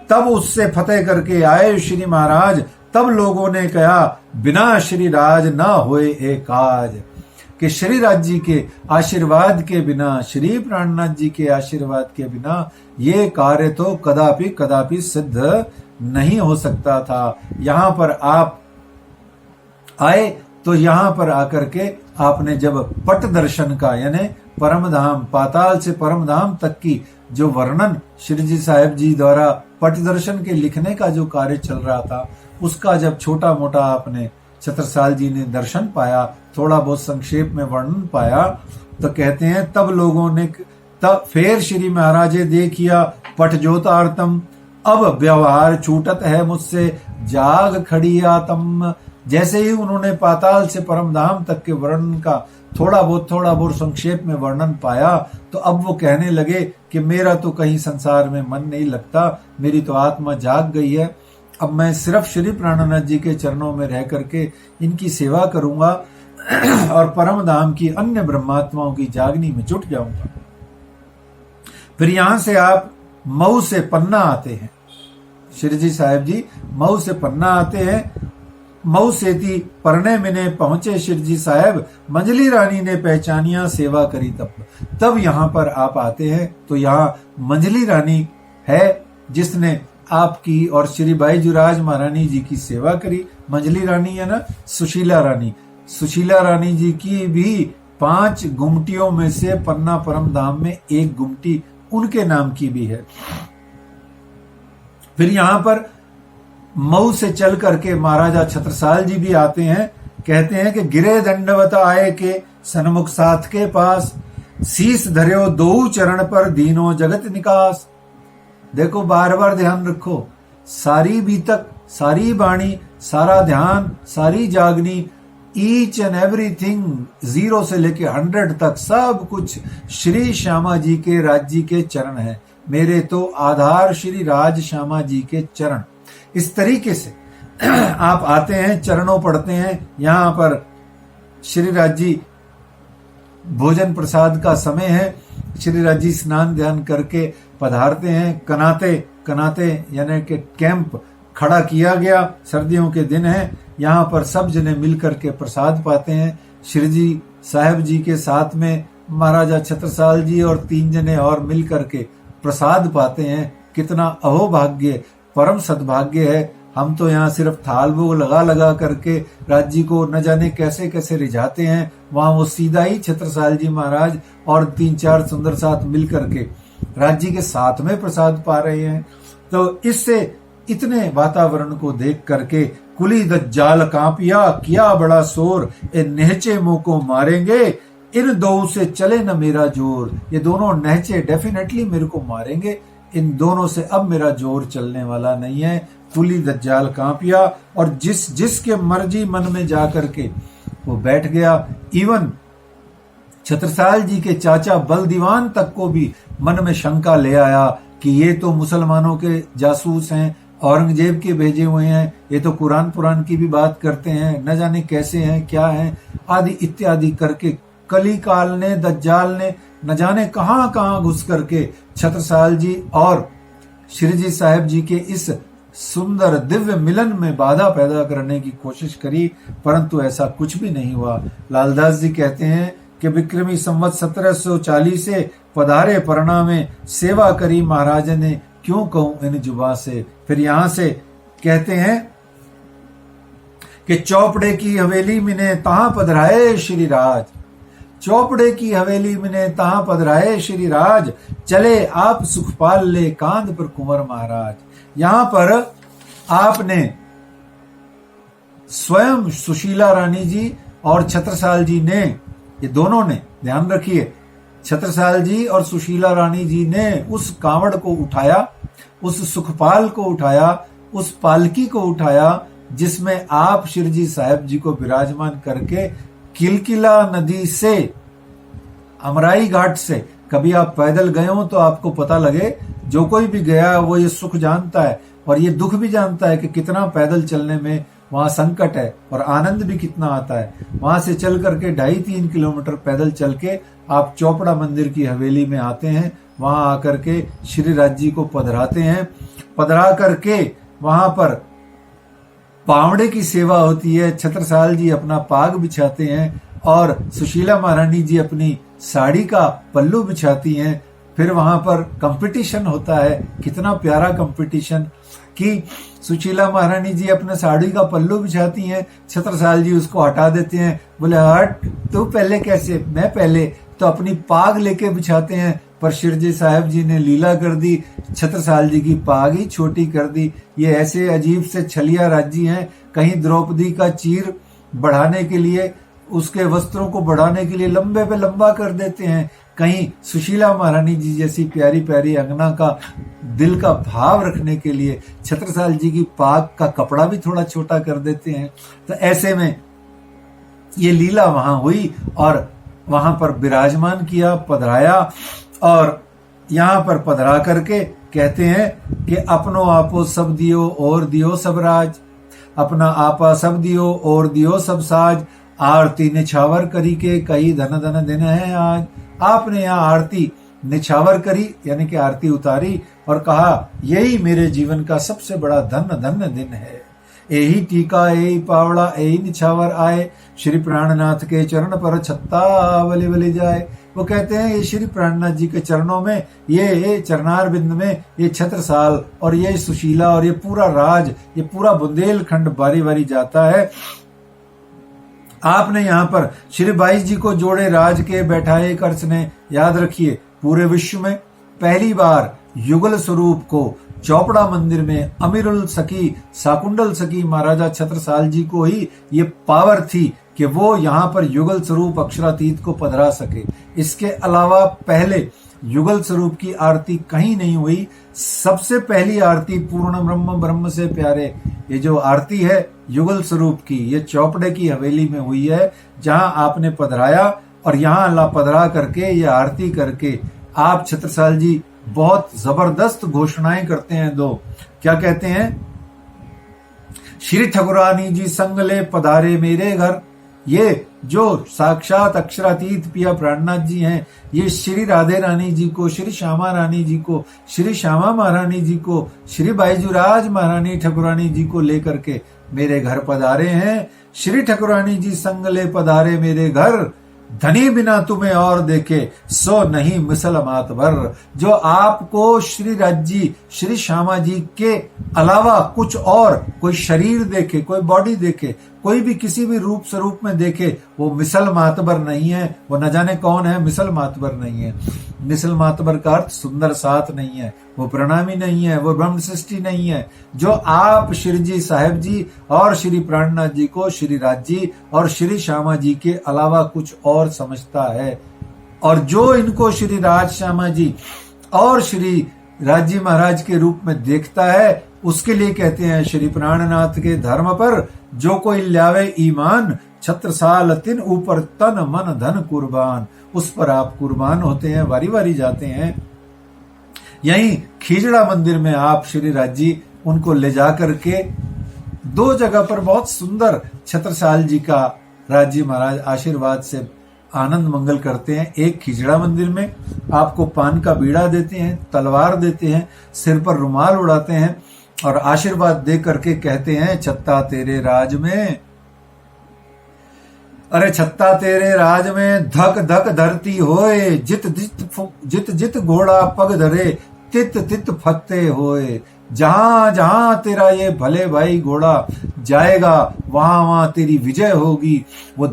तब उससे फतेह करके आए श्री महाराज, तब लोगों ने कहा, बिना श्री राज ना होए एक काज, कि श्री राज जी के आशीर्वाद के बिना, श्री प्राणनाथ जी के आशीर्वाद के बिना ये कार्य तो कदापि कदापि सिद्ध नहीं हो सकता था। यहाँ पर आप आए, तो यहाँ पर आकर के आपने जब पट दर्शन का, यानी परम धाम, पाताल से परम धाम तक की जो वर्णन श्री जी साहेब जी द्वारा पट दर्शन के लिखने का जो कार्य चल रहा था, उसका जब छोटा मोटा आपने छत्रसाल जी ने दर्शन पाया, थोड़ा बहुत संक्षेप में वर्णन पाया, तो कहते हैं तब लोगों ने, तब फिर श्री महाराजे देखिया पट जोतार्तम, अब व्यवहार छूटत है मुझसे, जाग खड़ी आतम। जैसे ही उन्होंने पाताल से परमधाम तक के वर्णन का थोड़ा बहुत संक्षेप में वर्णन पाया, तो अब वो कहने लगे कि मेरा तो कहीं संसार में मन नहीं लगता, मेरी तो आत्मा जाग गई है, अब मैं सिर्फ श्री प्राणनाथ जी के चरणों में रह करके इनकी सेवा करूंगा और परम धाम की अन्य ब्रह्मात्माओं की जागनी में जुट जाऊंगा। फिर यहां से आप मऊ से पन्ना आते हैं, श्री जी साहेब जी मऊ से पन्ना आते हैं। मऊ सेती परने मिने पहुंचे श्री जी साहेब, मंजली रानी ने पहचानिया सेवा करी तब यहाँ पर आप आते हैं। तो यहाँ मंजली रानी है जिसने आपकी और श्री बाईजूराज महारानी जी की सेवा करी। मंजली रानी है ना, सुशीला रानी, सुशीला रानी जी की भी 5 गुमटियों में से पन्ना परम धाम में एक गुमटी उनके नाम की भी है। फिर यहां पर मऊ से चल करके महाराजा छत्रसाल जी भी आते हैं। कहते हैं कि गिरे दंडवत आए के सन्मुख साथ के पास, शीस धर्यो दो चरण पर दीनो जगत निकास। देखो बार बार ध्यान रखो, सारी बीतक, सारी वाणी, सारा ध्यान, सारी जागनी, ईच एंड एवरीथिंग 0 से लेके 100 तक सब कुछ श्री श्यामा जी के राज्य के चरण है। मेरे तो आधार श्री राज श्यामा जी के चरण। इस तरीके से आप आते हैं, चरणों पढ़ते हैं। यहां पर श्री राज जी भोजन प्रसाद का समय है। श्री राज जी स्नान ध्यान करके पधारते हैं। कनाते यानी कि कैंप खड़ा किया गया, सर्दियों के दिन है। यहाँ पर सब जने मिलकर के प्रसाद पाते हैं। श्री जी साहब जी के साथ में महाराजा छत्रसाल जी और 3 जने और मिलकर के प्रसाद पाते हैं। कितना अहोभाग्य, परम सद्भाग्य है। हम तो यहाँ सिर्फ थाल भोग लगा करके राज्य को न जाने कैसे कैसे रिझाते हैं। वहां वो सीधा ही छत्रसाल जी महाराज और 3-4 सुंदर साथ मिल करके राज्य के साथ में प्रसाद पा रहे हैं। तो इससे इतने वातावरण को देख करके कुली दज्जाल कांपिया, किया बड़ा शोर, ए नहचे मुंह को मारेंगे, इन दो से चले न मेरा जोर। ये दोनों नहचे डेफिनेटली मेरे को मारेंगे, इन दोनों से अब मेरा जोर चलने वाला नहीं है। कुली दज्जाल कांपिया और जिसके मर्जी मन में जाकर के वो बैठ गया। इवन छत्रसाल जी के चाचा बल दीवान तक को भी मन में शंका ले आया कि ये तो मुसलमानों के जासूस हैं, औरंगजेब के भेजे हुए हैं, ये तो कुरान पुरान की भी बात करते हैं, न जाने कैसे हैं, क्या हैं, आदि इत्यादि करके कली काल ने, दज्जाल ने न जाने कहां कहां घुस करके छत्रसाल जी और श्री जी साहब जी के इस सुंदर दिव्य मिलन में बाधा पैदा करने की कोशिश करी, परंतु ऐसा कुछ भी नहीं हुआ। लालदास जी कहते हैं कि विक्रमी संवत 1740 से पधारे परना में, सेवा करी महाराज ने, क्यों कहूं इन जुबा से। फिर यहां से कहते हैं कि चौपड़े की हवेली मिने तहां पधराए श्री राज, चौपड़े की हवेली मिने तहां पधराए श्री राज, चले आप सुखपाल ले कांध पर कुंवर महाराज। यहां पर आपने स्वयं सुशीला रानी जी और छत्रसाल जी ने, ये दोनों ने, ध्यान रखिए, छत्रसाल जी और सुशीला रानी जी ने उस कांवड़ को उठाया, उस सुखपाल को उठाया, उस पालकी को उठाया जिसमें आप श्री जी साहब जी को विराजमान करके किलकिला नदी से, अमराई घाट से, कभी आप पैदल गए हो तो आपको पता लगे, जो कोई भी गया वो ये सुख जानता है और ये दुख भी जानता है कि कितना पैदल चलने में वहां संकट है और आनंद भी कितना आता है। वहां से चल करके 2.5-3 किलोमीटर पैदल चल के आप चौपड़ा मंदिर की हवेली में आते हैं। वहां आकर के श्री राज जी को पधराते हैं। पधरा करके वहां पर पावड़े की सेवा होती है। छत्रसाल जी अपना पाग बिछाते हैं और सुशीला महारानी जी अपनी साड़ी का पल्लू बिछाती हैं। फिर वहां पर कंपटीशन होता है, कितना प्यारा कंपटीशन कि सुशीला महारानी जी अपने साड़ी का पल्लू बिछाती हैं, छत्रसाल जी उसको हटा देते हैं, बोले हट तू पहले कैसे, मैं पहले, तो अपनी पाग लेके बिछाते हैं। पर शिरजी साहब जी ने लीला कर दी, छत्रसाल जी की पाग ही छोटी कर दी। ये ऐसे अजीब से छलिया राज्य हैं, कहीं द्रौपदी का चीर बढ़ाने के लिए, उसके वस्त्रों को बढ़ाने के लिए लंबे पे लंबा कर देते हैं, कहीं सुशीला महारानी जी जैसी प्यारी प्यारी अंगना का दिल का भाव रखने के लिए छत्रसाल जी की पाग का कपड़ा भी थोड़ा छोटा कर देते हैं। तो ऐसे में ये लीला वहां हुई और वहां पर विराजमान किया, पधराया। और यहां पर पधरा करके कहते हैं कि अपनो आपो सब दियो और दियो सब राज, अपना आपा सब दियो और दियो सब साज, आरती निछावर करी के कई धन धन दिन है आज। आपने यहाँ आरती निछावर करी यानी कि आरती उतारी और कहा यही मेरे जीवन का सबसे बड़ा धन्य धन्य दिन है। यही टीका यही पावड़ा यही निछावर आए, श्री प्राणनाथ के चरण पर छत्ता बलि बलि जाए। वो कहते हैं ये श्री प्राणनाथ जी के चरणों में, ये चरणार बिंद में ये छत्रसाल और ये सुशीला और ये पूरा राज, ये पूरा बुंदेलखंड बारी बारी जाता है। आपने यहाँ पर श्री 22 जी को जोड़े राज के बैठाए कर्ष ने। याद रखिए, पूरे विश्व में पहली बार युगल स्वरूप को चौपड़ा मंदिर में अमीरुल सकी साकुंडल सकी महाराजा छत्रसाल जी को ही ये पावर थी कि वो यहाँ पर युगल स्वरूप अक्षरातीत को पधरा सके। इसके अलावा पहले युगल स्वरूप की आरती कहीं नहीं हुई। सबसे पहली आरती पूर्ण ब्रह्म ब्रह्म से प्यारे, ये जो आरती है युगल स्वरूप की, ये चौपड़े की हवेली में हुई है, जहां आपने पधराया और यहाँ अल्लाह पधरा करके ये आरती करके आप छत्रसाल जी बहुत जबरदस्त घोषणाएं करते हैं। दो क्या कहते हैं? श्री ठकुरानी जी संग ले पधारे मेरे घर। ये जो साक्षात अक्षरातीत पिया प्राणनाथ जी हैं, ये श्री राधे रानी जी को, श्री श्यामा रानी जी को, श्री श्यामा महारानी जी को, श्री बाईजूराज महारानी ठकुरानी जी को लेकर के मेरे घर पधारे हैं। श्री ठकुरानी जी संग ले पधारे मेरे घर, धनी बिना तुम्हें और देखे सो नहीं मिसल मात भर। जो आपको श्री राज्जी श्री श्यामा जी के अलावा कुछ और कोई शरीर देखे, कोई बॉडी देखे, कोई भी किसी भी रूप स्वरूप में देखे, वो मिसल मातबर नहीं है। वो न जाने कौन है, मिसल मातबर नहीं है। मिसल मातबर का अर्थ सुंदर साथ नहीं है, वो प्रणामी नहीं है, वो ब्रह्म सृष्टि नहीं है। जो आप श्री जी साहेब जी और श्री प्राणनाथ जी को श्री राज्जी और श्री श्यामा जी के अलावा कुछ और समझता है, और जो इनको श्री राज श्यामा जी और श्री राज्जी महाराज के रूप में देखता है, उसके लिए कहते हैं श्री प्राणनाथ के धर्म पर जो कोई ल्यावे ईमान, छत्रसाल तिन ऊपर तन मन धन कुर्बान। उस पर आप कुर्बान होते हैं, वारी वारी जाते हैं। यहीं खीजड़ा मंदिर में आप श्री राज्जी उनको ले जा करके दो जगह पर बहुत सुंदर छत्रसाल जी का राज्जी महाराज आशीर्वाद से आनंद मंगल करते हैं। एक खिजड़ा मंदिर में आपको पान का बीड़ा देते हैं, तलवार देते हैं, सिर पर रुमाल उड़ाते हैं और आशीर्वाद दे करके कहते हैं, छत्ता तेरे राज में, अरे छत्ता तेरे राज में धक धक धरती होए, जित जित जित घोड़ा पग धरे तित तित फत्ते होए। जहां जहां तेरा ये भले भाई घोड़ा जाएगा, वहां वहां तेरी विजय होगी। वो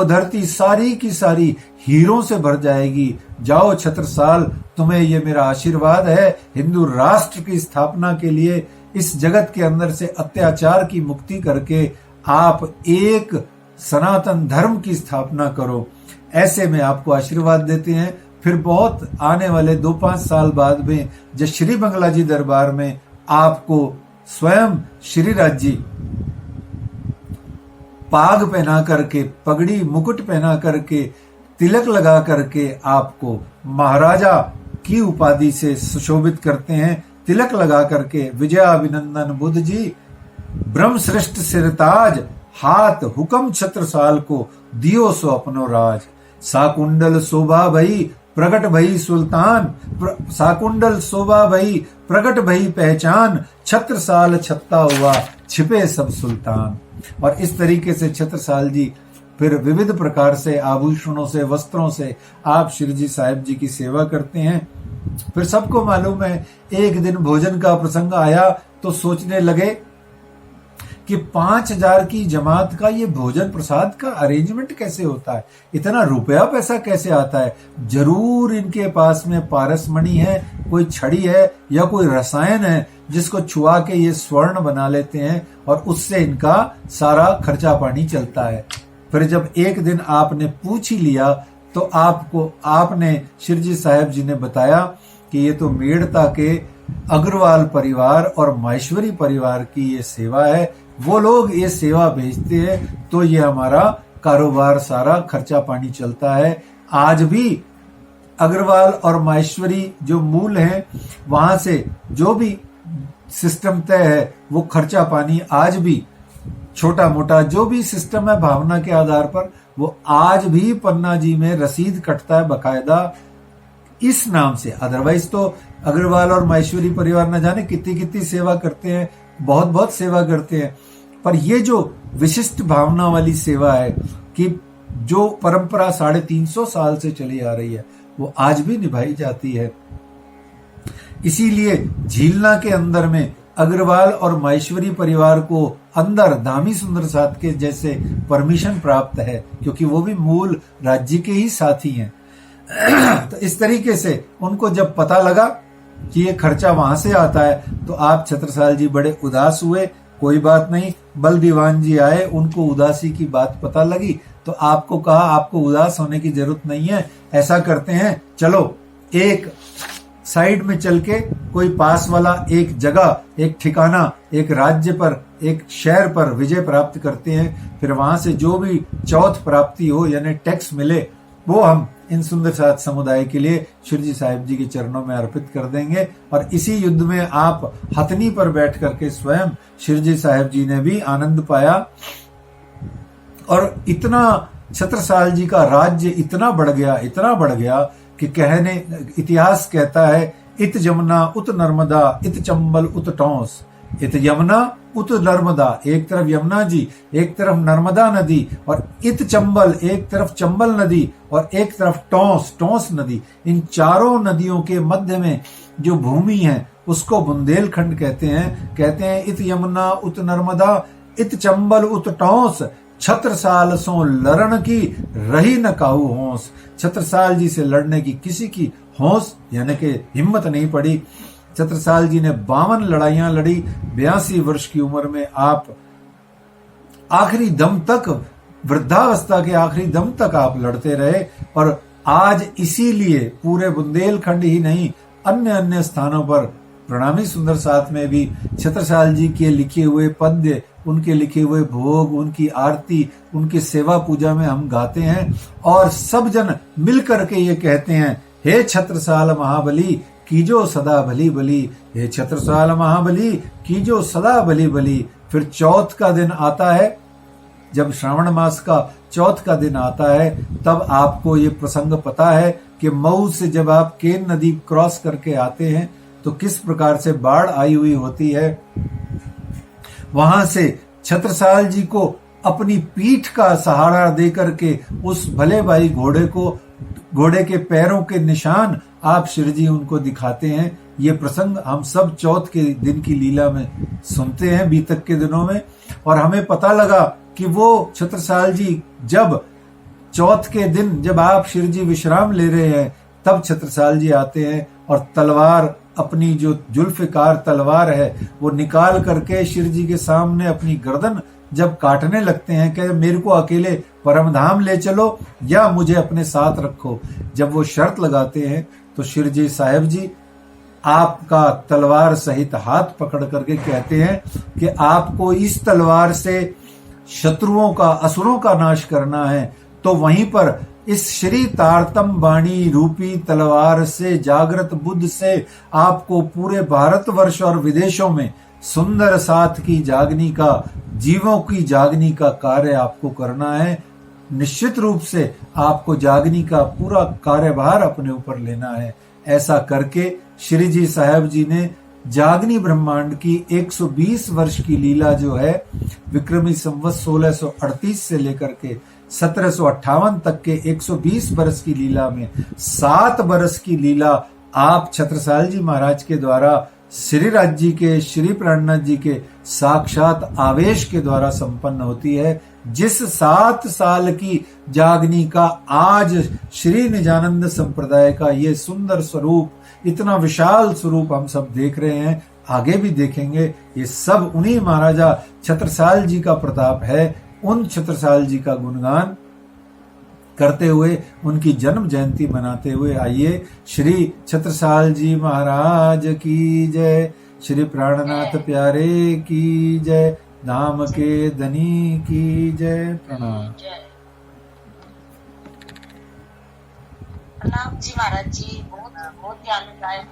धरती सारी की सारी हीरों से भर जाएगी। जाओ छत्रसाल, तुम्हें ये मेरा आशीर्वाद है। हिंदू राष्ट्र की स्थापना के लिए इस जगत के अंदर से अत्याचार की मुक्ति करके आप एक सनातन धर्म की स्थापना करो। ऐसे में आपको आशीर्वाद देते हैं। फिर बहुत आने वाले 2-5 साल बाद में जब श्री बंगला जी दरबार में आपको स्वयं श्री राज्जी पाग पहना करके, पगड़ी मुकुट पहना करके, तिलक लगा करके आपको महाराजा की उपाधि से सुशोभित करते हैं। तिलक लगा करके विजयाभिनंदन बुद्ध जी ब्रह्म श्रेष्ठ सिरताज, हाथ हुक्म छत्रसाल को दियो सो अपनो राज। साकुंडल शोभा भई प्रगट भई सुल्तान, साकुंडल शोभा भई प्रगट भई पहचान, छत्रसाल छत्ता हुआ छिपे सब सुल्तान। और इस तरीके से छत्रसाल जी फिर विविध प्रकार से आभूषणों से, वस्त्रों से आप श्री जी साहिब जी की सेवा करते हैं। फिर सबको मालूम है, एक दिन भोजन का प्रसंग आया तो सोचने लगे कि 5000 की जमात का ये भोजन प्रसाद का अरेंजमेंट कैसे होता है, इतना रुपया पैसा कैसे आता है। जरूर इनके पास में पारसमणि है, कोई छड़ी है या कोई रसायन है जिसको छुआ के ये स्वर्ण बना लेते हैं और उससे इनका सारा खर्चा पानी चलता है। फिर जब एक दिन आपने पूछ ही लिया तो आपने शिरजी साहब जी ने बताया कि ये तो मेड़ता के अग्रवाल परिवार और माहेश्वरी परिवार की ये सेवा है, वो लोग ये सेवा भेजते हैं तो ये हमारा कारोबार सारा खर्चा पानी चलता है। आज भी अग्रवाल और माहेश्वरी जो मूल हैं, वहां से जो भी सिस्टम तय है वो खर्चा पानी आज भी छोटा मोटा जो भी सिस्टम है भावना के आधार पर, वो आज भी पन्ना जी में रसीद कटता है बकायदा इस नाम से। अदरवाइज तो अग्रवाल और माहेश्वरी परिवार न जाने कितनी कितनी सेवा करते हैं, बहुत बहुत सेवा करते हैं। पर ये जो विशिष्ट भावना वाली सेवा है कि जो परंपरा 350 साल से चली आ रही है वो आज भी निभाई जाती है। इसीलिए झीलना के अंदर में अग्रवाल और माहेश्वरी परिवार को अंदर धामी सुंदर साथ के जैसे परमिशन प्राप्त है, क्योंकि वो भी मूल राज्य के ही साथी हैं। तो इस तरीके से उनको जब पता लगा कि ये खर्चा वहां से आता है तो आप छत्रसाल जी बड़े उदास हुए। कोई बात नहीं, बल दीवान जी आए, उनको उदासी की बात पता लगी तो आपको कहा आपको उदास होने की जरूरत नहीं है, ऐसा करते हैं चलो एक साइड में चल के कोई पास वाला एक जगह, एक ठिकाना, एक राज्य पर, एक शहर पर विजय प्राप्त करते हैं। फिर वहां से जो भी चौथ प्राप्ति हो यानी टैक्स मिले वो हम इन सुंदर साथ समुदाय के लिए शिरजी साहिब जी के चरणों में अर्पित कर देंगे। और इसी युद्ध में आप हथनी पर बैठ करके स्वयं शिरजी साहिब जी ने भी आनंद पाया। और इतना छत्रसाल जी का राज्य इतना बढ़ गया कि कहने इतिहास कहता है इत यमुना उत नर्मदा इत चंबल उत टौंस। इत यमुना उत नर्मदा, एक तरफ यमुना जी, एक तरफ नर्मदा नदी, और इत चंबल, एक तरफ चंबल नदी और एक तरफ टौंस नदी। इन चारों नदियों के मध्य में जो भूमि है उसको बुंदेलखंड कहते हैं। इत यमुना उत नर्मदा इत चंबल उत टौंस, छत्रसाल सो लड़न की रही न काहू होंस। छत्रसाल जी से लड़ने की किसी की होंस यानी कि हिम्मत नहीं पड़ी। छत्रसाल जी ने 52 लड़ाइयां लड़ी। 82 वर्ष की उम्र में आप आखिरी दम तक, वृद्धावस्था के आखिरी दम तक आप लड़ते रहे। और आज इसीलिए पूरे बुंदेलखंड ही नहीं, अन्य स्थानों पर प्रणामी सुंदर साथ में भी छत्रसाल जी के लिखे हुए पद्य, उनके लिखे हुए भोग, उनकी आरती, उनकी सेवा पूजा में हम गाते हैं। और सब जन मिलकर के ये कहते हैं, हे छत्रसाल महाबली कीजो सदा भली भली, हे छत्रसाल महाबली कीजो सदा भली भली। फिर चौथ का दिन आता है, जब श्रावण मास का चौथ का दिन आता है तब आपको ये प्रसंग पता है कि मऊ से जब आप केन नदी क्रॉस करके आते हैं तो किस प्रकार से बाढ़ आई हुई होती है। वहां से छत्रसाल जी को अपनी पीठ का सहारा देकर के उस भले भाई घोड़े के पैरों के निशान आप शिरजी उनको दिखाते हैं। ये प्रसंग हम सब चौथ के दिन की लीला में सुनते हैं बीतक के दिनों में। और हमें पता लगा कि वो छत्रसाल जी जब चौथ के दिन जब आप शिरजी विश्राम ले रहे हैं तब छत्रसाल जी आते हैं और तलवार, अपनी जो जुल्फकार तलवार है वो निकाल करके शिरजी के सामने अपनी गर्दन जब काटने लगते हैं कि मेरे को अकेले परमधाम ले चलो या मुझे अपने साथ रखो। जब वो शर्त लगाते हैं तो शिरजी साहिब जी आपका तलवार सहित हाथ पकड़ करके कहते हैं कि आपको इस तलवार से शत्रुओं का, असुरों का नाश करना है तो वहीं पर इस श्री तारतम वाणी रूपी तलवार से, जागृत बुद्ध से आपको पूरे भारतवर्ष और विदेशों में सुंदर साथ की जागनी का, जीवों की जागनी का कार्य आपको करना है। निश्चित रूप से आपको जागनी का पूरा कार्यभार अपने ऊपर लेना है। ऐसा करके श्री जी साहब जी ने जागनी ब्रह्मांड की 120 वर्ष की लीला जो है विक्रमी संवत 1638 से लेकर के 1758 तक के 120 बरस की लीला में 7 बरस की लीला आप छत्रसाल जी महाराज के द्वारा श्री राज जी के, श्री प्राणनाथ जी के साक्षात आवेश के द्वारा संपन्न होती है। जिस 7 साल की जागनी का आज श्री निजानंद संप्रदाय का ये सुंदर स्वरूप, इतना विशाल स्वरूप हम सब देख रहे हैं, आगे भी देखेंगे। ये सब उन्हीं महाराजा छत्रसाल जी का प्रताप है। उन छत्रसाल जी का गुणगान करते हुए, उनकी जन्म जयंती मनाते हुए आइए श्री छत्रसाल जी महाराज की जय, श्री प्राणनाथ प्यारे की जय, धाम के धनी की जय। प्रणाम। प्रणाम जी महाराज जी, बहुत बहुत आनंद आया।